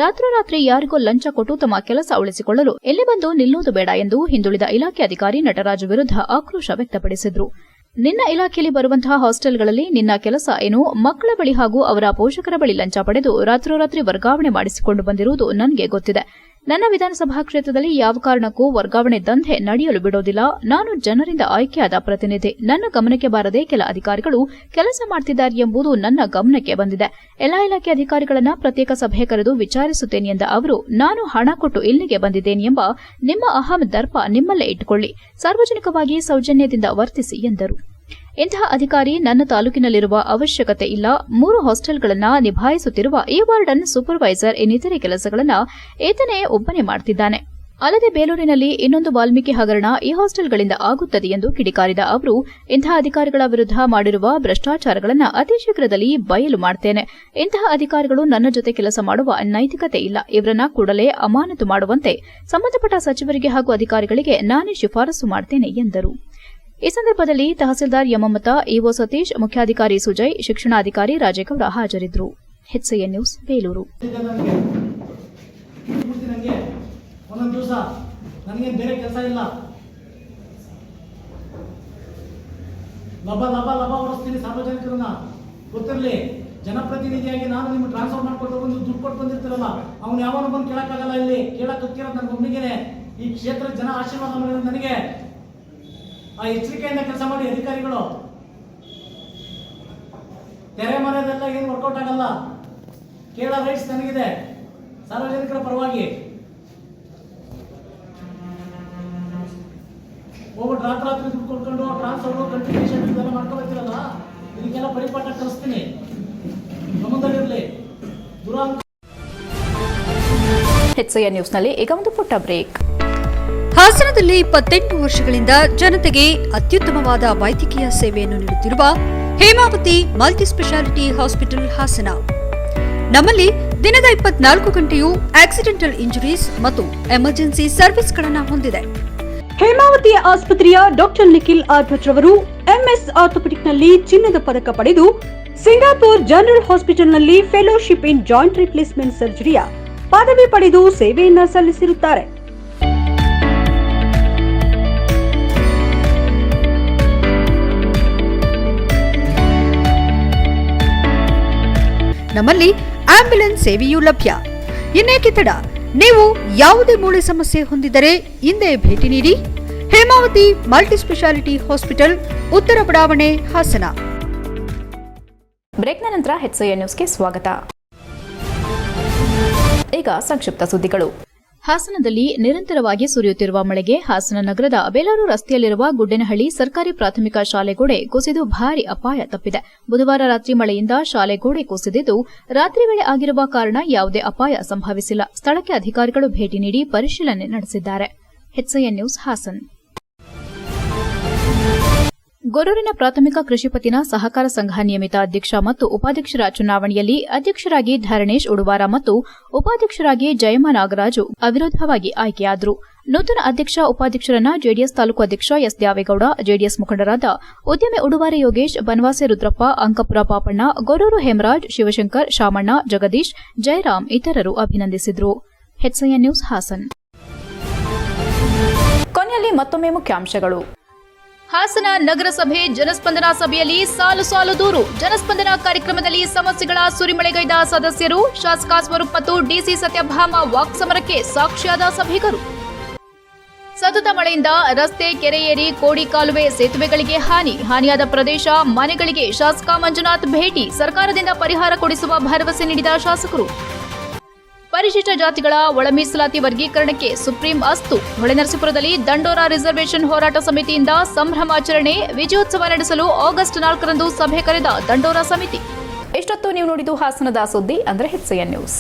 ರಾತ್ರೋರಾತ್ರಿ ಯಾರಿಗೋ ಲಂಚ ಕೊಟ್ಟು ತಮ್ಮ ಕೆಲಸ ಉಳಿಸಿಕೊಳ್ಳಲು ಎಲ್ಲಿ ಬಂದು ನಿಲ್ಲುವುದು ಬೇಡ ಎಂದು ಹಿಂದುಳಿದ ಇಲಾಖೆ ಅಧಿಕಾರಿ ನಟರಾಜ್ ವಿರುದ್ಧ ಆಕ್ರೋಶ ವ್ಯಕ್ತಪಡಿಸಿದರು. ನಿನ್ನ ಇಲಾಖೆಯಲ್ಲಿ ಬರುವಂತಹ ಹಾಸ್ಟೆಲ್ಗಳಲ್ಲಿ ನಿನ್ನ ಕೆಲಸ ಏನು? ಮಕ್ಕಳ ಬಳಿ ಹಾಗೂ ಅವರ ಪೋಷಕರ ಬಳಿ ಲಂಚ ಪಡೆದು ರಾತ್ರೋರಾತ್ರಿ ವರ್ಗಾವಣೆ ಮಾಡಿಸಿಕೊಂಡು ಬಂದಿರುವುದು ನನಗೆ ಗೊತ್ತಿದೆ. ನನ್ನ ವಿಧಾನಸಭಾ ಕ್ಷೇತ್ರದಲ್ಲಿ ಯಾವ ಕಾರಣಕ್ಕೂ ವರ್ಗಾವಣೆ ದಂಧೆ ನಡೆಯಲು ಬಿಡೋದಿಲ್ಲ. ನಾನು ಜನರಿಂದ ಆಯ್ಕೆಯಾದ ಪ್ರತಿನಿಧಿ. ನನ್ನ ಗಮನಕ್ಕೆ ಬಾರದೆ ಕೆಲ ಅಧಿಕಾರಿಗಳು ಕೆಲಸ ಮಾಡುತ್ತಿದ್ದಾರೆ ಎಂಬುದು ನನ್ನ ಗಮನಕ್ಕೆ ಬಂದಿದೆ. ಎಲ್ಲಾ ಇಲಾಖೆ ಅಧಿಕಾರಿಗಳನ್ನ ಪ್ರತ್ಯೇಕ ಸಭೆ ಕರೆದು ವಿಚಾರಿಸುತ್ತೇನೆ ಎಂದ ಅವರು, ನಾನು ಹಣ ಕೊಟ್ಟು ಇಲ್ಲಿಗೆ ಬಂದಿದ್ದೇನೆ ಎಂಬ ನಿಮ್ಮ ಅಹಂ ದರ್ಪ ನಿಮ್ಮಲ್ಲೇ ಇಟ್ಟುಕೊಳ್ಳಿ. ಸಾರ್ವಜನಿಕವಾಗಿ ಸೌಜನ್ಯದಿಂದ ವರ್ತಿಸಿ ಎಂದರು. ಇಂತಹ ಅಧಿಕಾರಿ ನನ್ನ ತಾಲೂಕಿನಲ್ಲಿರುವ ಅವಶ್ಯಕತೆ ಇಲ್ಲ. 3 ಹಾಸ್ಟೆಲ್ಗಳನ್ನು ನಿಭಾಯಿಸುತ್ತಿರುವ ಈ ವಾರ್ಡನ್ ಸೂಪರ್ವೈಸರ್ ಇನ್ನಿತರೆ ಕೆಲಸಗಳನ್ನು ಈತನೇ ಒಬ್ಬನೇ ಮಾಡುತ್ತಿದ್ದಾನೆ. ಅಲ್ಲದೆ ಬೇಲೂರಿನಲ್ಲಿ ಇನ್ನೊಂದು ವಾಲ್ಮೀಕಿ ಹಗರಣ ಈ ಹಾಸ್ಟೆಲ್ಗಳಿಂದ ಆಗುತ್ತದೆ ಎಂದು ಕಿಡಿಕಾರಿದ ಅವರು, ಇಂತಹ ಅಧಿಕಾರಿಗಳ ವಿರುದ್ಧ ಮಾಡಿರುವ ಭ್ರಷ್ಟಾಚಾರಗಳನ್ನು ಅತಿ ಶೀಘ್ರದಲ್ಲಿ ಬಯಲು ಮಾಡುತ್ತೇನೆ. ಇಂತಹ ಅಧಿಕಾರಿಗಳು ನನ್ನ ಜೊತೆ ಕೆಲಸ ಮಾಡುವ ನೈತಿಕತೆ ಇಲ್ಲ. ಇವರನ್ನ ಕೂಡಲೇ ಅಮಾನತು ಮಾಡುವಂತೆ ಸಂಬಂಧಪಟ್ಟ ಸಚಿವರಿಗೆ ಹಾಗೂ ಅಧಿಕಾರಿಗಳಿಗೆ ನಾನೇ ಶಿಫಾರಸು ಮಾಡುತ್ತೇನೆ ಎಂದರು. ಈ ಸಂದರ್ಭದಲ್ಲಿ ತಹಸೀಲ್ದಾರ್ ಯಮಮತ, ಇಒ ಸತೀಶ್, ಮುಖ್ಯಾಧಿಕಾರಿ ಸುಜಯ್, ಶಿಕ್ಷಣಾಧಿಕಾರಿ ರಾಜೇಗೌಡ ಹಾಜರಿದ್ದರು. HCN news, Belur. ಒಂದೊಂದು ದಿವಸ ನನಗೇನು ಬೇರೆ ಕೆಲಸ ಇಲ್ಲ, ಲಭ ಓಡಿಸ್ತೀನಿ ಸಾರ್ವಜನಿಕರನ್ನ. ಗೊತ್ತಿರಲಿ, ಜನಪ್ರತಿನಿಧಿಯಾಗಿ ನಾನು ನಿಮ್ಗೆ ಟ್ರಾನ್ಸ್ಫರ್ ಮಾಡಿಕೊಟ್ಟು ಬಂದು ದುಡ್ಡು ಕೊಟ್ಟು ಬಂದಿರ್ತೀರಲ್ಲ, ಅವ್ನು ಯಾವನು ಬಂದು ಕೇಳಕ್ಕಾಗಲ್ಲ. ಇಲ್ಲಿ ಕೇಳಕ್ಕಿರೋದು ನನ್ನ ಒಮ್ಮಿಗೆ ಈ ಕ್ಷೇತ್ರ ಜನ ಆಶೀರ್ವಾದ ಮಾಡಿರೋದು ನನಗೆ. ಆ ಎಚ್ಚರಿಕೆಯಿಂದ ಕೆಲಸ ಮಾಡಿ ಅಧಿಕಾರಿಗಳು. ತೆರೆ ಮರೆಯದೆಲ್ಲ ಏನು ವರ್ಕೌಟ್ ಆಗಲ್ಲ. ಕೇಳೋ ರೈಟ್ಸ್ ನನಗಿದೆ ಸಾರ್ವಜನಿಕರ ಪರವಾಗಿ. ಹೋಗ್ಬಿಟ್ಟು ರಾತ್ರಿ ದುಡ್ಡು ಕೊಡ್ಕೊಂಡು ಟ್ರಾನ್ಸ್ಫರ್ ಕಂಟಿನ್ಯೂಷನ್ ಇದೆಲ್ಲ ಮಾಡ್ಕೊಳ್ತಿರಲ್ಲ, ಇದಕ್ಕೆಲ್ಲ ಪರಿಪಾಠ ಕಲಿಸ್ತೀನಿ. ಗಮನದಲ್ಲಿರಲಿ. HCN ನ್ಯೂಸ್ನಲ್ಲಿ ಈಗ ಒಂದು ಪುಟ್ಟ ಬ್ರೇಕ್. ಹಾಸನದಲ್ಲಿ 28 ವರ್ಷಗಳಿಂದ ಜನತೆಗೆ ಅತ್ಯುತ್ತಮವಾದ ವೈದ್ಯಕೀಯ ಸೇವೆಯನ್ನು ನೀಡುತ್ತಿರುವ ಹೇಮಾವತಿ ಮಲ್ಟಿಸ್ಪೆಷಾಲಿಟಿ ಹಾಸ್ಪಿಟಲ್ ಹಾಸನ. ನಮ್ಮಲ್ಲಿ ದಿನದ 24 ಗಂಟೆಯೂ ಆಕ್ಸಿಡೆಂಟಲ್ ಇಂಜುರೀಸ್ ಮತ್ತು ಎಮರ್ಜೆನ್ಸಿ ಸರ್ವಿಸ್ಗಳನ್ನು ಹೊಂದಿದೆ. ಹೇಮಾವತಿ ಆಸ್ಪತ್ರೆಯ ಡಾಕ್ಟರ್ ನಿಖಿಲ್ ಆರ್ಭಟ್ ರವರು MS ಆರ್ಥೋಪೆಡಿಕ್ನಲ್ಲಿ ಚಿನ್ನದ ಪದಕ ಪಡೆದು ಸಿಂಗಾಪುರ್ ಜನರಲ್ ಹಾಸ್ಪಿಟಲ್ನಲ್ಲಿ ಫೆಲೋಶಿಪ್ ಇನ್ ಜಾಯಿಂಟ್ ರಿಪ್ಲೇಸ್ಮೆಂಟ್ ಸರ್ಜರಿಯ ಪದವಿ ಪಡೆದು ಸೇವೆಯನ್ನ ಸಲ್ಲಿಸಿರುತ್ತಾರೆ. ನಮ್ಮಲ್ಲಿ ಆಂಬ್ಯುಲೆನ್ಸ್ ಸೇವೆಯೂ ಲಭ್ಯ. ಇನ್ನೇಕೆ ತಡ? ನೀವು ಯಾವುದೇ ಮೂಳೆ ಸಮಸ್ಯೆ ಹೊಂದಿದ್ದರೆ ಹಿಂದೆ ಭೇಟಿ ನೀಡಿ. ಹೇಮಾವತಿ ಮಲ್ಟಿಸ್ಪೆಷಾಲಿಟಿ ಹಾಸ್ಪಿಟಲ್, ಉತ್ತರ ಬಡಾವಣೆ, ಹಾಸನ. ಬ್ರೇಕ್ನ ನಂತರ HCN ನ್ಯೂಸ್ಗೆ ಸ್ವಾಗತ. ಈಗ ಸಂಕ್ಷಿಪ್ತ ಸುದ್ದಿಗಳು. ಹಾಸನದಲ್ಲಿ ನಿರಂತರವಾಗಿ ಸುರಿಯುತ್ತಿರುವ ಮಳೆಗೆ ಹಾಸನ ನಗರದ ಬೇಲೂರು ರಸ್ತೆಯಲ್ಲಿರುವ ಗುಡ್ಡೇನಹಳ್ಳಿ ಸರ್ಕಾರಿ ಪ್ರಾಥಮಿಕ ಶಾಲೆ ಗೋಡೆ ಕುಸಿದು ಭಾರೀ ಅಪಾಯ ತಪ್ಪಿದೆ. ಬುಧವಾರ ರಾತ್ರಿ ಮಳೆಯಿಂದ ಶಾಲೆ ಗೋಡೆ ಕುಸಿದಿದ್ದು, ರಾತ್ರಿ ವೇಳೆ ಆಗಿರುವ ಕಾರಣ ಯಾವುದೇ ಅಪಾಯ ಸಂಭವಿಸಿಲ್ಲ. ಸ್ಥಳಕ್ಕೆ ಅಧಿಕಾರಿಗಳು ಭೇಟಿ ನೀಡಿ ಪರಿಶೀಲನೆ ನಡೆಸಿದ್ದಾರೆ. HCN news, Haasan. ಗೊರೂರಿನ ಪ್ರಾಥಮಿಕ ಕೃಷಿ ಪತ್ತಿನ ಸಹಕಾರ ಸಂಘ ನಿಯಮಿತ ಅಧ್ಯಕ್ಷ ಮತ್ತು ಉಪಾಧ್ಯಕ್ಷರ ಚುನಾವಣೆಯಲ್ಲಿ ಅಧ್ಯಕ್ಷರಾಗಿ ಧರಣೇಶ್ ಉಡುವಾರ ಮತ್ತು ಉಪಾಧ್ಯಕ್ಷರಾಗಿ ಜಯಮ್ಮ ನಾಗರಾಜು ಅವಿರೋಧವಾಗಿ ಆಯ್ಕೆಯಾದರು. ನೂತನ ಅಧ್ಯಕ್ಷ ಉಪಾಧ್ಯಕ್ಷರನ್ನ ಜೆಡಿಎಸ್ ತಾಲೂಕು ಅಧ್ಯಕ್ಷ ಎಸ್ ದ್ಯಾವೇಗೌಡ, ಜೆಡಿಎಸ್ ಮುಖಂಡರಾದ ಉದ್ಯಮಿ ಉಡುವಾರೆ ಯೋಗೇಶ್, ಬನವಾಸೆ ರುದ್ರಪ್ಪ, ಅಂಕಪುರ ಪಾಪಣ್ಣ, ಗೊರೂರು ಹೇಮರಾಜ್, ಶಿವಶಂಕರ್, ಶಾಮಣ್ಣ, ಜಗದೀಶ್, ಜಯರಾಮ್ ಇತರರು ಅಭಿನಂದಿಸಿದರು. HCN news, Hassan. ಕೊನೆಯಲ್ಲಿ ಮತ್ತೊಮ್ಮೆ ಮುಖ್ಯಾಂಶಗಳು. ಹಾಸನ ನಗರಸಭೆ ಜನಸ್ಪಂದನ ಸಭೆಯಲ್ಲಿ ಸಾಲು ಸಾಲು ದೂರು. ಜನಸ್ಪಂದನ ಕಾರ್ಯಕ್ರಮದಲ್ಲಿ ಸಮಸ್ಯೆಗಳ ಸುರಿಮಳೆಗೈದ ಸದಸ್ಯರು. ಶಾಸಕ ಸ್ವರೂಪ್ ಮತ್ತು ಡಿಸಿ ಸತ್ಯಭಾಮ ವಾಕ್ ಸಮರಕ್ಕೆ ಸಾಕ್ಷಿಯಾದ ಸಭೆಗರು. ಸತತ ಮಳೆಯಿಂದ ರಸ್ತೆ, ಕೆರೆ ಏರಿ, ಕೋಡಿ ಕಾಲುವೆ, ಸೇತುವೆಗಳಿಗೆ ಹಾನಿಯಾದ ಪ್ರದೇಶ, ಮನೆಗಳಿಗೆ ಶಾಸಕ ಮಂಜುನಾಥ್ ಭೇಟಿ. ಸರ್ಕಾರದಿಂದ ಪರಿಹಾರ ಕೊಡಿಸುವ ಭರವಸೆ ನೀಡಿದ ಶಾಸಕರು. ಪರಿಶಿಷ್ಟ ಜಾತಿಗಳ ಒಳ ಮೀಸಲಾತಿ ವರ್ಗೀಕರಣಕ್ಕೆ ಸುಪ್ರೀಂ ಅಸ್ತು. ಹೊಳೆನರಸೀಪುರದಲ್ಲಿ ದಂಡೋರ ರಿಸರ್ವೇಷನ್ ಹೋರಾಟ ಸಮಿತಿಯಿಂದ ಸಂಭ್ರಮಾಚರಣೆ. ವಿಜಯೋತ್ಸವ ನಡೆಸಲು ಆಗಸ್ಟ್ 4ರಂದು ಸಭೆ ಕರೆದ ದಂಡೋರ ಸಮಿತಿ. ಇಷ್ಟೊತ್ತು ನೀವು ನೋಡಿದ್ದು ಹಾಸನದ ಸುದ್ದಿ, ಅಂದ್ರೆ HCN ನ್ಯೂಸ್.